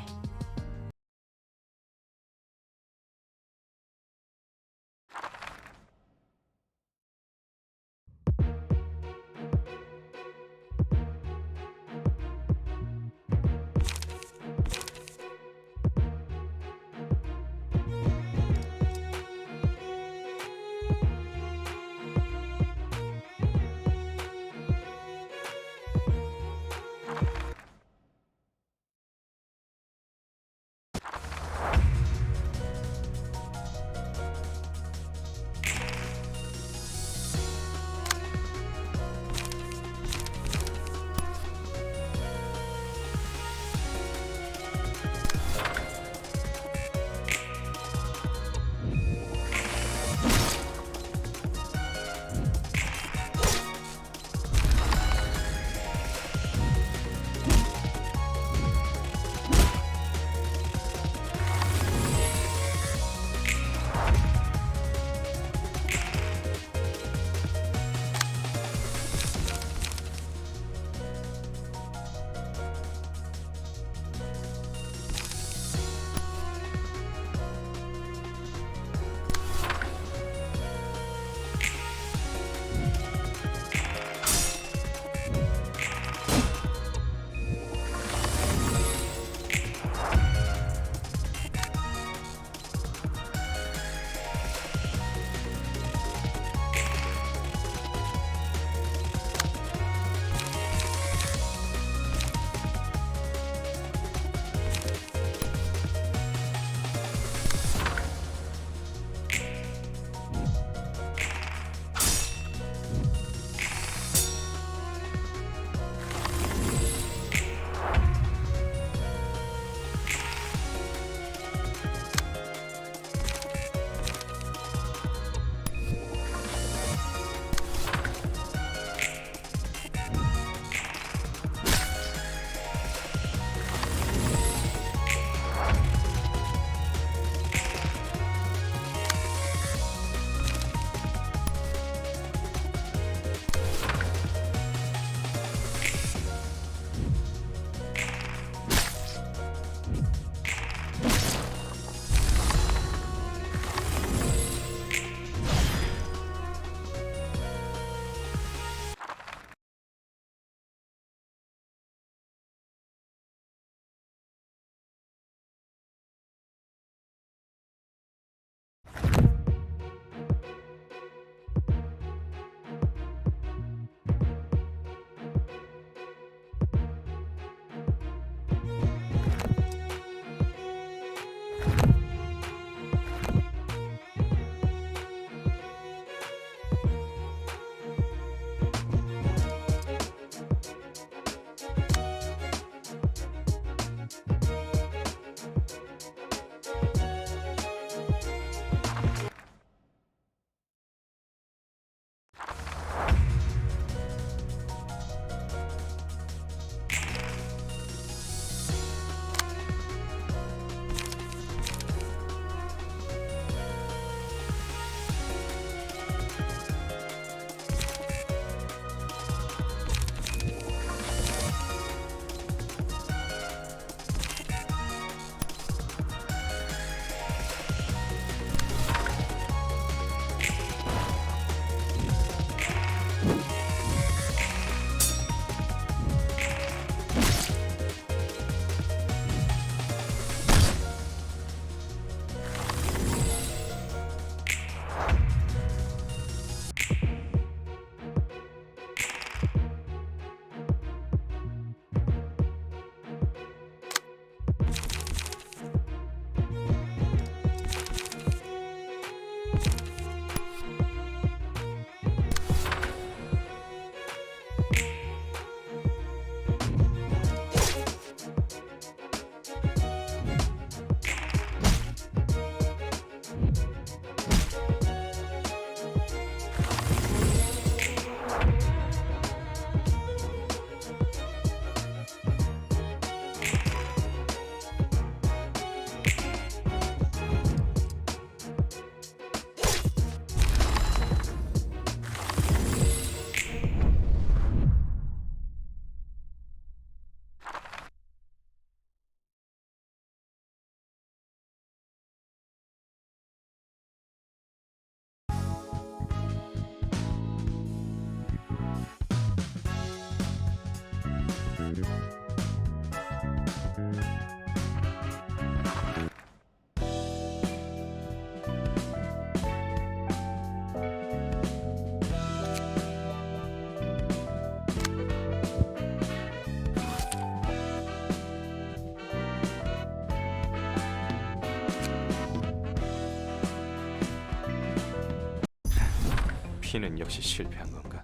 [SPEAKER 11] 피는 역시 실패한 건가?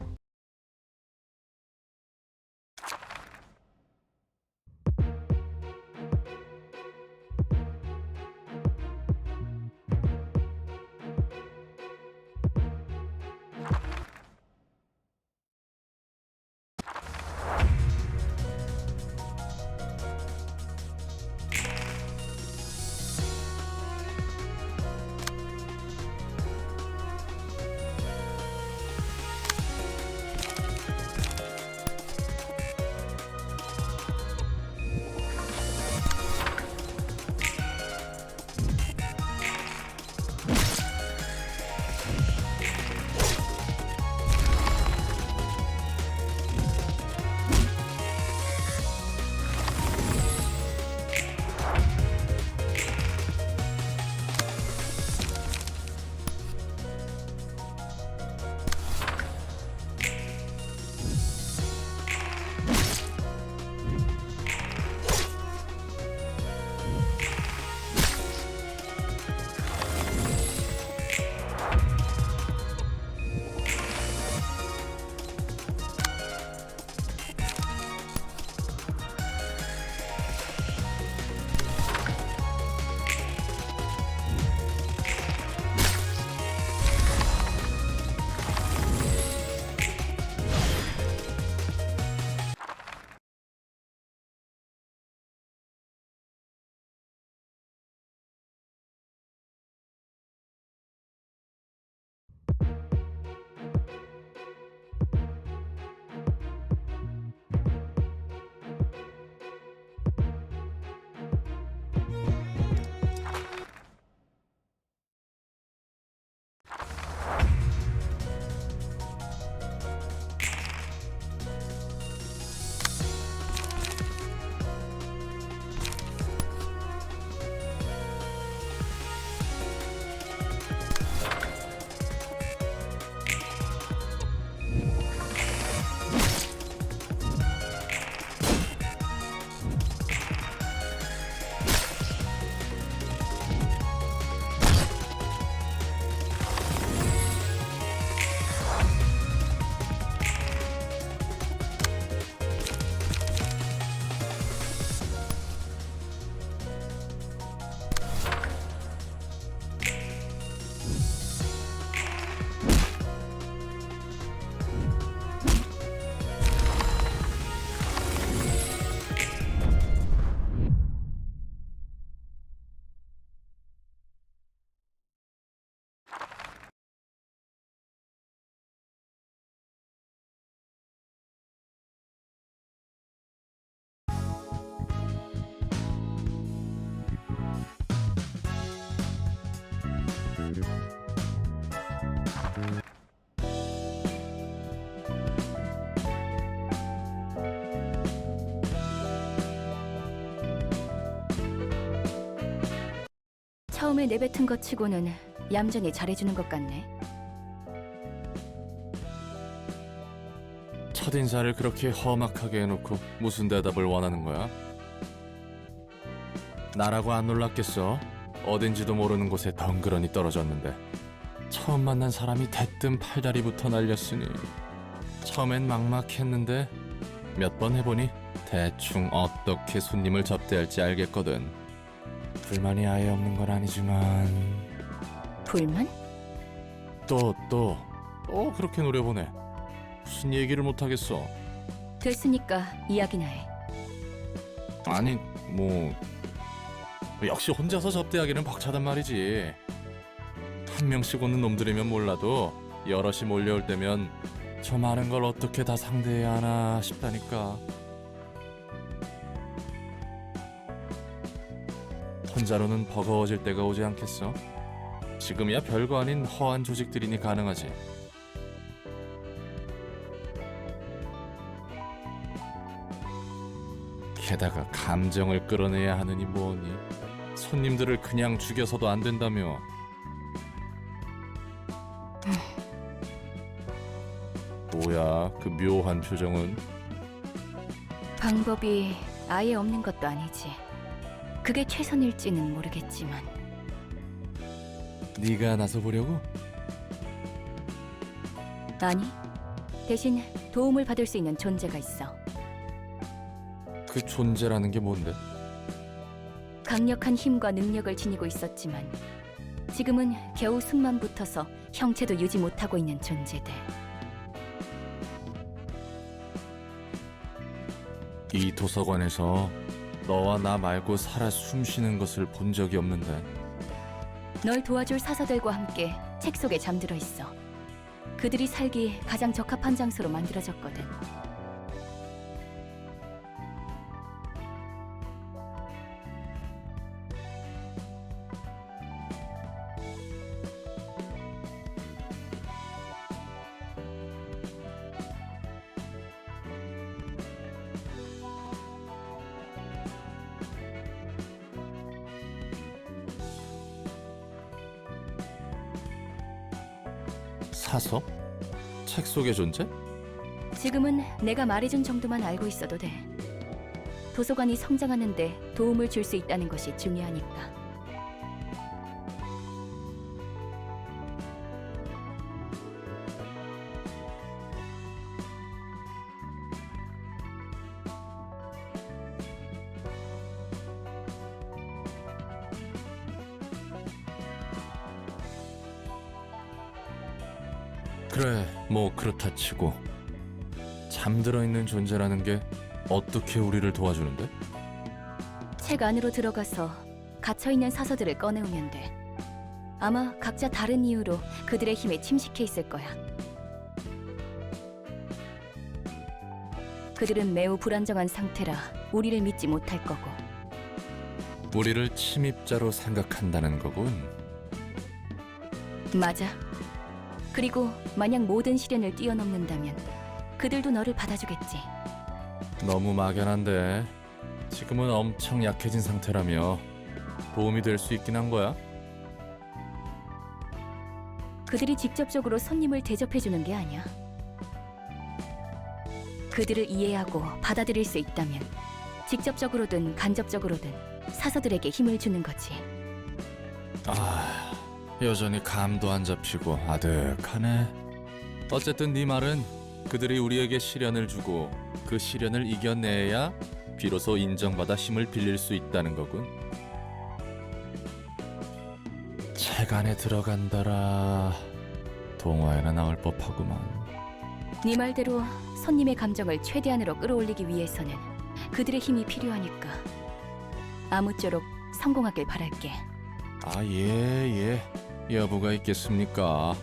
[SPEAKER 1] 처음에 내뱉은 것 치고는 얌전히 잘해주는 것 같네.
[SPEAKER 4] 첫인사를 그렇게 험악하게 해놓고 무슨 대답을 원하는 거야? 나라고 안 놀랐겠어? 어딘지도 모르는 곳에 덩그러니 떨어졌는데 처음 만난 사람이 대뜸 팔다리부터 날렸으니 처음엔 막막했는데 몇 번 해보니 대충 어떻게 손님을 접대할지 알겠거든. 불만이 아예 없는 건 아니지만
[SPEAKER 1] 불만?
[SPEAKER 4] 또 그렇게 노려보네. 무슨 얘기를 못하겠어.
[SPEAKER 1] 됐으니까 이야기나 해.
[SPEAKER 4] 아니 뭐 역시 혼자서 접대하기는 벅차단 말이지. 한 명씩 오는 놈들이면 몰라도 여럿이 몰려올 때면 저 많은 걸 어떻게 다 상대해야 하나 싶다니까. 혼자로는 버거워질 때가 오지 않겠어? 지금이야 별거 아닌 허한 조직들이니 가능하지. 게다가 감정을 끌어내야 하느니 뭐니. 손님들을 그냥 죽여서도 안 된다며. 뭐야 그 묘한 표정은.
[SPEAKER 1] 방법이 아예 없는 것도 아니지. 그게 최선일지는 모르겠지만.
[SPEAKER 4] 네가 나서보려고?
[SPEAKER 1] 아니, 대신 도움을 받을 수 있는 존재가 있어.
[SPEAKER 2] 그 존재라는 게 뭔데?
[SPEAKER 1] 강력한 힘과 능력을 지니고 있었지만 지금은 겨우 숨만 붙어서 형체도 유지 못하고 있는 존재들.
[SPEAKER 2] 이 도서관에서 너와 나 말고 살아 숨쉬는 것을 본 적이 없는데.
[SPEAKER 1] 널 도와줄 사서들과 함께 책 속에 잠들어 있어. 그들이 살기 가장 적합한 장소로 만들어졌거든.
[SPEAKER 2] 사서? 책 속의 존재?
[SPEAKER 1] 지금은 내가 말해준 정도만 알고 있어도 돼. 도서관이 성장하는데 도움을 줄 수 있다는 것이 중요하니까.
[SPEAKER 2] 그래, 뭐 그렇다 치고 잠들어 있는 존재라는 게 어떻게 우리를 도와주는데?
[SPEAKER 1] 책 안으로 들어가서 갇혀있는 사서들을 꺼내오면 돼. 아마 각자 다른 이유로 그들의 힘에 침식해 있을 거야. 그들은 매우 불안정한 상태라 우리를 믿지 못할 거고.
[SPEAKER 2] 우리를 침입자로 생각한다는 거군.
[SPEAKER 1] 맞아. 그리고 만약 모든 시련을 뛰어넘는다면 그들도 너를 받아주겠지.
[SPEAKER 2] 너무 막연한데. 지금은 엄청 약해진 상태라며 도움이 될 수 있긴 한 거야?
[SPEAKER 1] 그들이 직접적으로 손님을 대접해주는 게 아니야. 그들을 이해하고 받아들일 수 있다면 직접적으로든 간접적으로든 사서들에게 힘을 주는 거지.
[SPEAKER 2] 아, 여전히 감도 안 잡히고 아득하네. 어쨌든 네 말은 그들이 우리에게 시련을 주고 그 시련을 이겨내야 비로소 인정받아 힘을 빌릴 수 있다는 거군. 책 안에 들어간다라. 동화에나 나올 법하구만.
[SPEAKER 1] 네 말대로 손님의 감정을 최대한으로 끌어올리기 위해서는 그들의 힘이 필요하니까 아무쪼록 성공하길 바랄게.
[SPEAKER 2] 아, 예. 여부가 있겠습니까?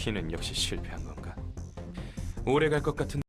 [SPEAKER 11] 피는 역시 실패한 건가? 오래 갈 것 같은.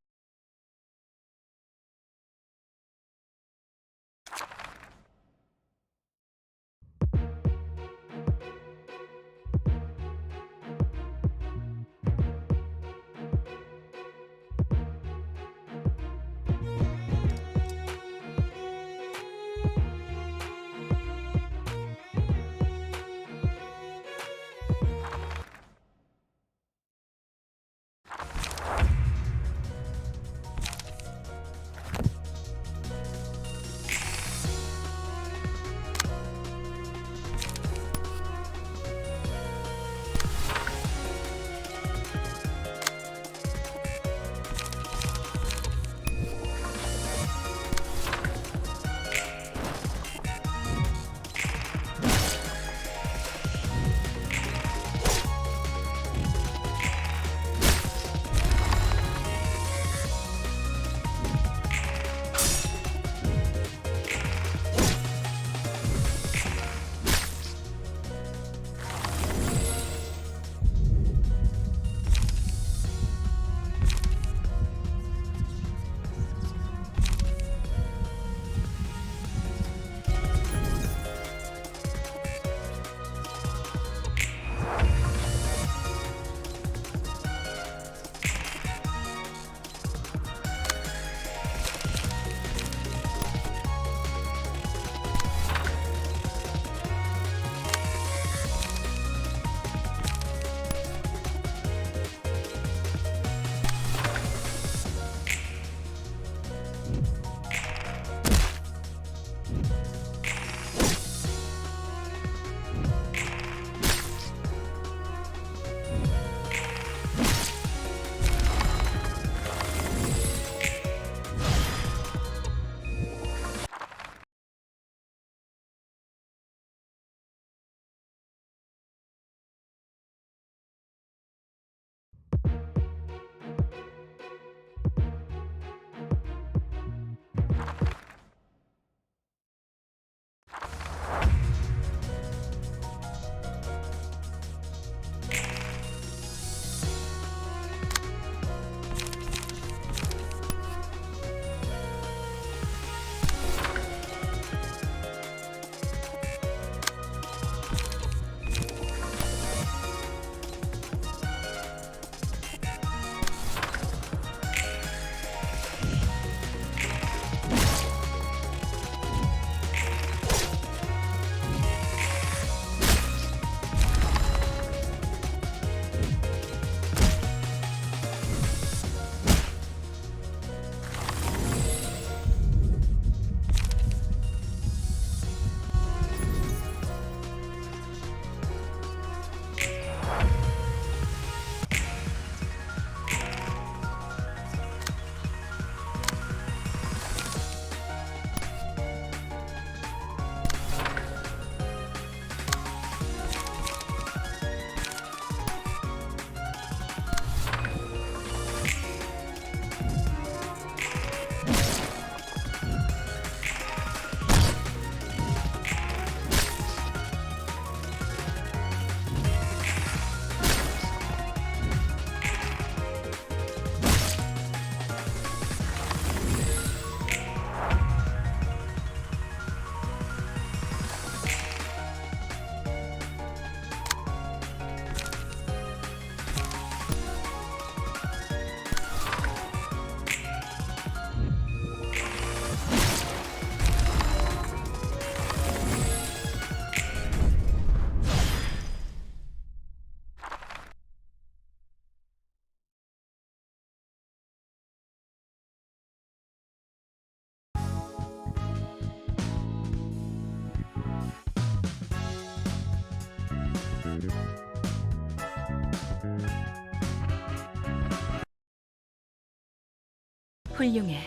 [SPEAKER 1] 훌륭해.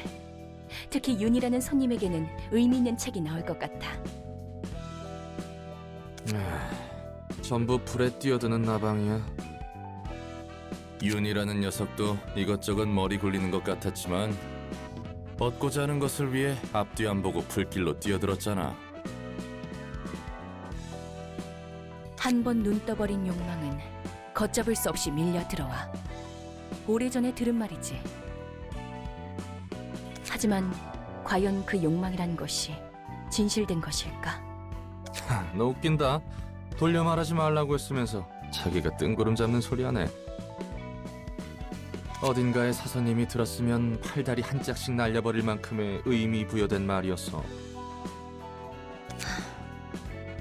[SPEAKER 1] 특히 윤이라는 손님에게는 의미 있는 책이 나올 것 같아.
[SPEAKER 2] 전부 불에 뛰어드는 나방이야.
[SPEAKER 4] 윤이라는 녀석도 이것저것 머리 굴리는 것 같았지만 얻고자 하는 것을 위해 앞뒤 안 보고 불길로 뛰어들었잖아.
[SPEAKER 1] 한 번 눈 떠버린 욕망은 걷잡을 수 없이 밀려 들어와. 오래전에 들은 말이지. 하지만 과연 그 욕망이란 것이 진실된 것일까?
[SPEAKER 2] 너 웃긴다. 돌려 말하지 말라고 했으면서 자기가 뜬구름 잡는 소리 하네. 어딘가에 사서님이 들었으면 팔다리 한 짝씩 날려버릴 만큼의 의미 부여된 말이었어.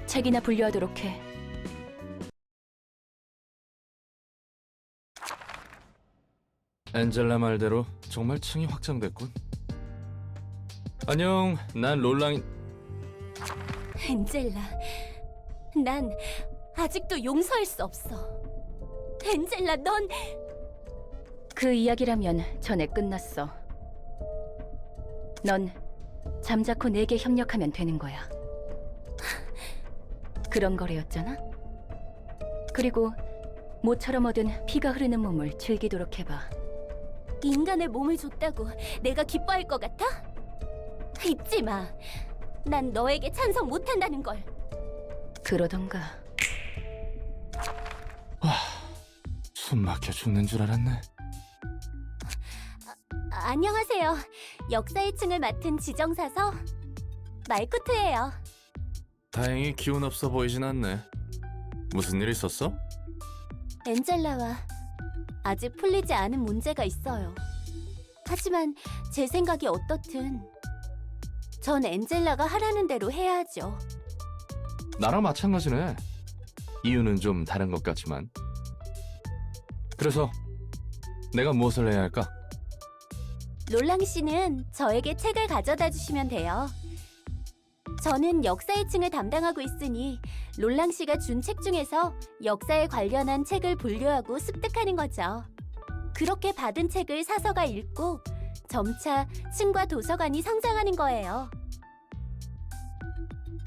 [SPEAKER 1] 책이나 분류하도록 해.
[SPEAKER 2] 엔젤라 말대로 정말 층이 확장됐군. 안녕, 난 롤랑인.
[SPEAKER 1] 엔젤라, 난 아직도 용서할 수 없어. 엔젤라, 넌... 그 이야기라면 전에 끝났어. 넌 잠자코 내게 협력하면 되는 거야. 그런 거래였잖아? 그리고 모처럼 얻은 피가 흐르는 몸을 즐기도록 해봐. 인간의 몸을 줬다고 내가 기뻐할 것 같아? 잊지 마. 난 너에게 찬성 못한다는 걸. 그러던가.
[SPEAKER 2] 숨 막혀 죽는 줄 알았네.
[SPEAKER 1] 안녕하세요. 역사의 층을 맡은 지정사서 말쿠트예요.
[SPEAKER 2] 다행히 기운 없어 보이진 않네. 무슨 일 있었어?
[SPEAKER 1] 엔젤라와 아직 풀리지 않은 문제가 있어요. 하지만 제 생각이 어떻든 전 엔젤라가 하라는 대로 해야죠.
[SPEAKER 2] 나랑 마찬가지네. 이유는 좀 다른 것 같지만. 그래서 내가 무엇을 해야 할까?
[SPEAKER 1] 롤랑 씨는 저에게 책을 가져다 주시면 돼요. 저는 역사의 층을 담당하고 있으니 롤랑 씨가 준 책 중에서 역사에 관련한 책을 분류하고 습득하는 거죠. 그렇게 받은 책을 사서가 읽고 점차 층과 도서관이 성장하는 거예요.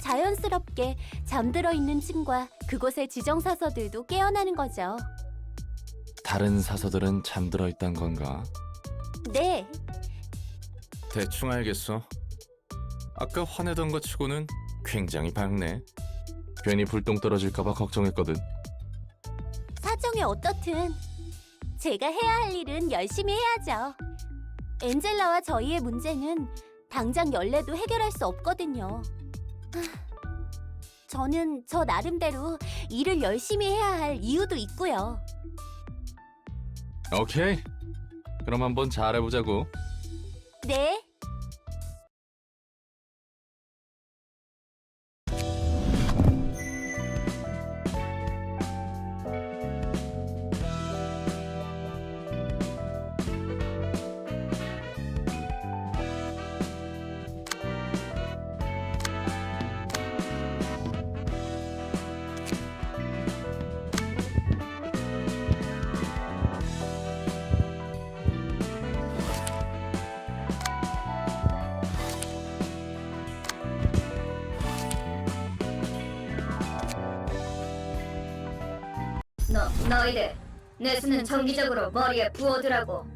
[SPEAKER 1] 자연스럽게 잠들어 있는 층과 그곳의 지정사서들도 깨어나는 거죠.
[SPEAKER 2] 다른 사서들은 잠들어 있단 건가?
[SPEAKER 1] 네,
[SPEAKER 2] 대충 알겠어. 아까 화내던 것 치고는 굉장히 밝네. 괜히 불똥 떨어질까봐 걱정했거든.
[SPEAKER 1] 사정이 어떻든 제가 해야 할 일은 열심히 해야죠. 엔젤라와 저희의 문제는 당장 연례도 해결할 수 없거든요. 저는 저 나름대로 일을 열심히 해야 할 이유도 있고요.
[SPEAKER 2] 오케이. 그럼 한번 잘해보자고.
[SPEAKER 1] 네.
[SPEAKER 7] 너희들 뇌수는 정기적으로 머리에 부어두라고.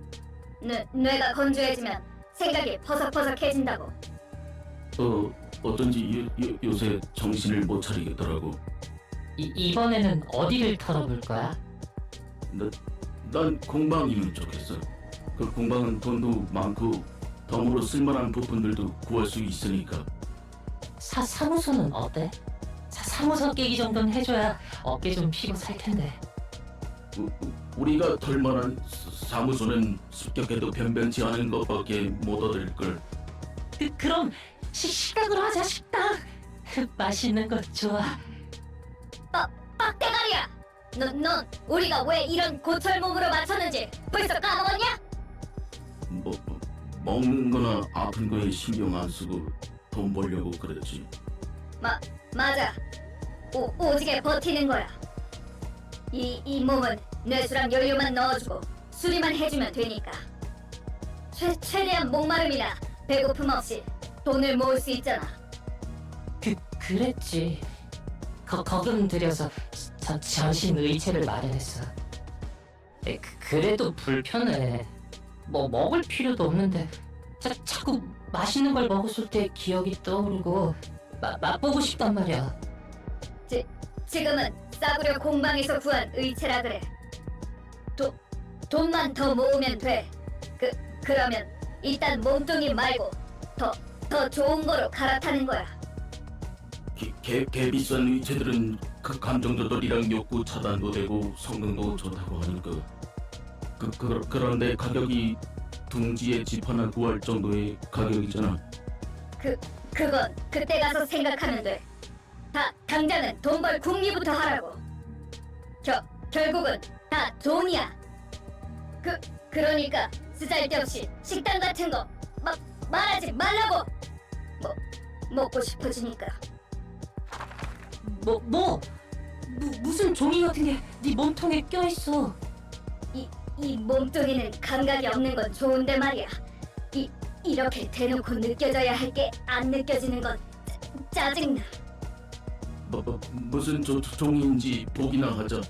[SPEAKER 7] 뇌가 건조해지면 생각이 퍼석퍼석해진다고.
[SPEAKER 13] 어쩐지 요새 정신을 못 차리겠더라고.
[SPEAKER 14] 이번에는 어디를 털어볼 거야?
[SPEAKER 13] 난 공방 이름 쪽했어. 그 공방은 돈도 많고 덤으로 쓸만한 부품들도 구할 수 있으니까.
[SPEAKER 14] 사무소는 어때? 사무소 깨기 정도는 해줘야 어깨 좀 피고 살 텐데.
[SPEAKER 13] 우리가 털 만한 사무소는 습격해도 변변치 않은 것밖에 못 얻을걸.
[SPEAKER 14] 그럼 식당으로 하자. 식당. 맛있는 것 좋아.
[SPEAKER 7] 빡대가리야! 넌 우리가 왜 이런 고철 몸으로 맞췄는지 벌써 까먹었냐?
[SPEAKER 13] 먹는 거나 아픈 거에 신경 안 쓰고 돈 벌려고 그랬지.
[SPEAKER 7] 맞아. 오지게 버티는 거야. 이 몸은 뇌수랑 연료만 넣어주고 수리만 해주면 되니까. 최대한 목마름이나 배고픔 없이 돈을 모을 수 있잖아.
[SPEAKER 14] 그랬지. 거금 들여서 전신 의체를 마련했어. 그래도 불편해. 먹을 필요도 없는데 자꾸 맛있는 걸 먹었을 때 기억이 떠오르고 맛보고 싶단 말이야.
[SPEAKER 7] 지금은 싸구려 공방에서 구한 의체라 그래.
[SPEAKER 15] 돈만 더 모으면 돼. 그러면 일단 몸뚱이 말고 더 좋은 거로 갈아타는 거야.
[SPEAKER 13] 개 비싼 위체들은 감정 조절이랑 욕구 차단도 되고 성능도 좋다고 하니까 그런데 가격이 둥지에 집 하나 구할 정도의 가격이잖아.
[SPEAKER 15] 그건 그때 가서 생각하면 돼. 당장은 돈 벌 궁리부터 하라고. 결국은 다 돈이야. 그러니까 쓰잘데없이 식당 같은 거 말하지 말라고. 먹고 싶어지니까.
[SPEAKER 14] 무슨 종이 같은 게 네 몸통에 껴있어.
[SPEAKER 15] 이 몸뚱이는 감각이 없는 건 좋은데 말이야. 이렇게 대놓고 느껴져야 할 게 안 느껴지는 건 짜증나.
[SPEAKER 13] 무슨 종인지 보기나 하자.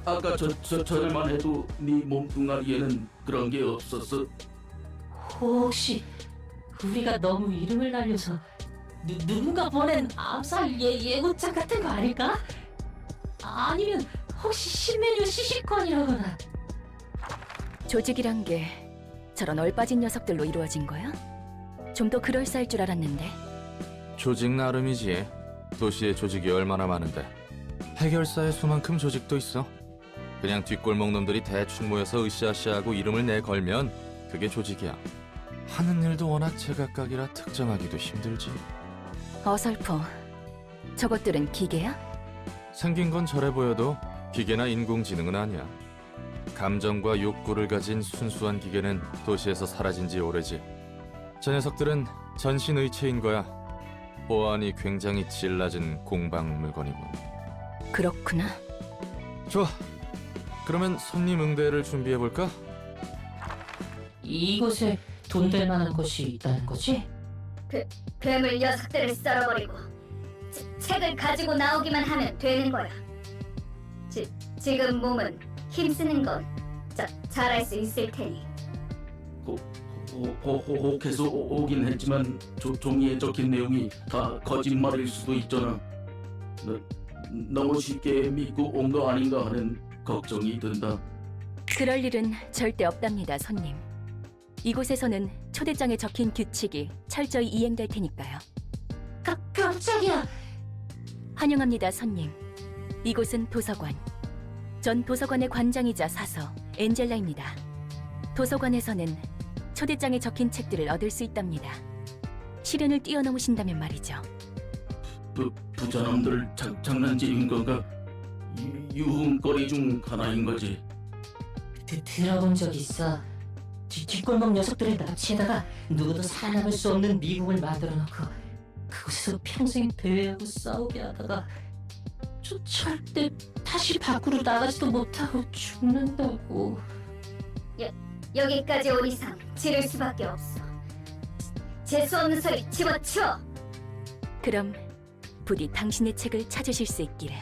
[SPEAKER 13] 아까 저절만 해도 네 몸뚱아리에는 그런 게 없었어.
[SPEAKER 14] 혹시 우리가 너무 이름을 날려서 누군가 보낸 암살 예고장 같은 거 아닐까? 아니면 혹시 신메뉴 시식권이라거나.
[SPEAKER 1] 조직이란 게 저런 얼빠진 녀석들로 이루어진 거야? 좀 더 그럴싸할 줄 알았는데.
[SPEAKER 2] 조직 나름이지. 도시에 조직이 얼마나 많은데. 해결사의 수만큼 조직도 있어. 그냥 뒷골목 놈들이 대충 모여서 으쌰으쌰하고 이름을 내걸면 그게 조직이야. 하는 일도 워낙 제각각이라 특정하기도 힘들지.
[SPEAKER 1] 어설퍼. 저것들은 기계야?
[SPEAKER 2] 생긴 건 저래 보여도 기계나 인공지능은 아니야. 감정과 욕구를 가진 순수한 기계는 도시에서 사라진 지 오래지. 저 녀석들은 전신의체인 거야. 보안이 굉장히 질 낮은 공방 물건이군.
[SPEAKER 1] 그렇구나.
[SPEAKER 2] 좋아. 그러면 손님 응대를 준비해볼까?
[SPEAKER 14] 이곳에 돈 될 만한 곳이 있다는 거지?
[SPEAKER 15] 괴물 녀석들을 썰어버리고 책을 가지고 나오기만 하면 되는 거야. 지금 몸은 힘쓰는 건 잘할 수 있을 테니.
[SPEAKER 13] 혹해서 오긴 했지만 종이에 적힌 내용이 다 거짓말일 수도 있잖아. 너무 쉽게 믿고 온 거 아닌가 하는 걱정이 든다.
[SPEAKER 1] 그럴 일은 절대 없답니다, 손님. 이곳에서는 초대장에 적힌 규칙이 철저히 이행될 테니까요.
[SPEAKER 14] 깜짝이야.
[SPEAKER 1] 환영합니다, 손님. 이곳은 도서관. 전 도서관의 관장이자 사서 엔젤라입니다. 도서관에서는 초대장에 적힌 책들을 얻을 수 있답니다. 시련을 뛰어넘으신다면 말이죠.
[SPEAKER 13] 부자놈들 장난질인 건가? 유흥거리 중 하나인 거지.
[SPEAKER 14] 들어본 적 있어. 뒷골목 녀석들을 납치해다가 누구도 살아남을 수 없는 미국을 만들어놓고 그곳에서 평생 대회하고 싸우게 하다가 절대 다시 밖으로 나가지도 못하고 죽는다고.
[SPEAKER 15] 여기까지 온 이상 지를 수밖에 없어. 재수 없는 소리 집어치워.
[SPEAKER 1] 그럼 부디 당신의 책을 찾으실 수 있기를.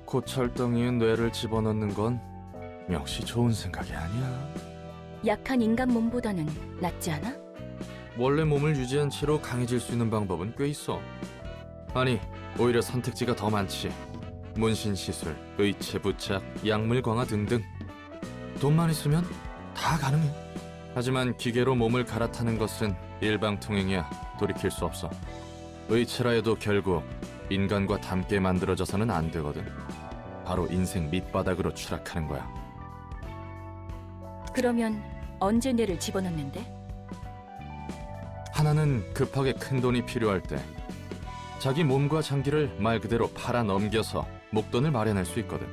[SPEAKER 2] 고철덩이에 뇌를 집어넣는 건 역시 좋은 생각이 아니야.
[SPEAKER 1] 약한 인간 몸보다는 낫지 않아?
[SPEAKER 2] 원래 몸을 유지한 채로 강해질 수 있는 방법은 꽤 있어. 아니, 오히려 선택지가 더 많지. 문신 시술, 의체 부착, 약물 강화 등등. 돈만 있으면 다 가능해. 하지만 기계로 몸을 갈아타는 것은 일방통행이야. 돌이킬 수 없어. 의체라 해도 결국 인간과 닮게 만들어져서는 안 되거든. 바로 인생 밑바닥으로 추락하는 거야.
[SPEAKER 1] 그러면 언제 뇌를 집어넣는데?
[SPEAKER 2] 하나는 급하게 큰 돈이 필요할 때, 자기 몸과 장기를 말 그대로 팔아 넘겨서 목돈을 마련할 수 있거든.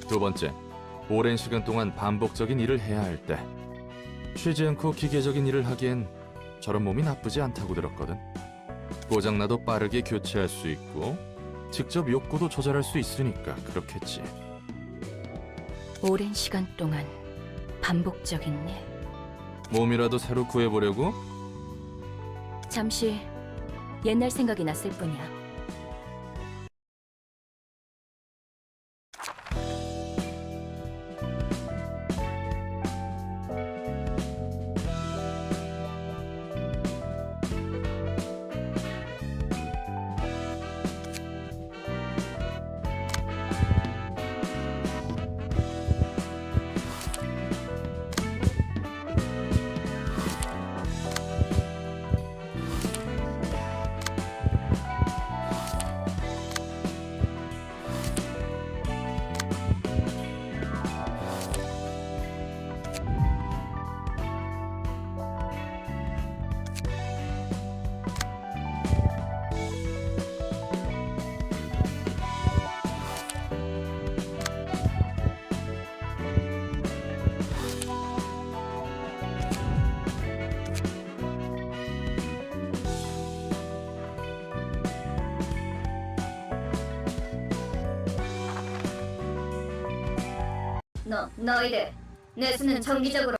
[SPEAKER 2] 두 번째, 오랜 시간 동안 반복적인 일을 해야 할 때, 쉬지 않고 기계적인 일을 하기엔 저런 몸이 나쁘지 않다고 들었거든. 고장나도 빠르게 교체할 수 있고 직접 욕구도 조절할 수 있으니까 그렇겠지.
[SPEAKER 1] 오랜 시간 동안 반복적인 일.
[SPEAKER 2] 몸이라도 새로 구해보려고?
[SPEAKER 1] 잠시 옛날 생각이 났을 뿐이야.
[SPEAKER 15] 너희들 뇌수는 정기적으로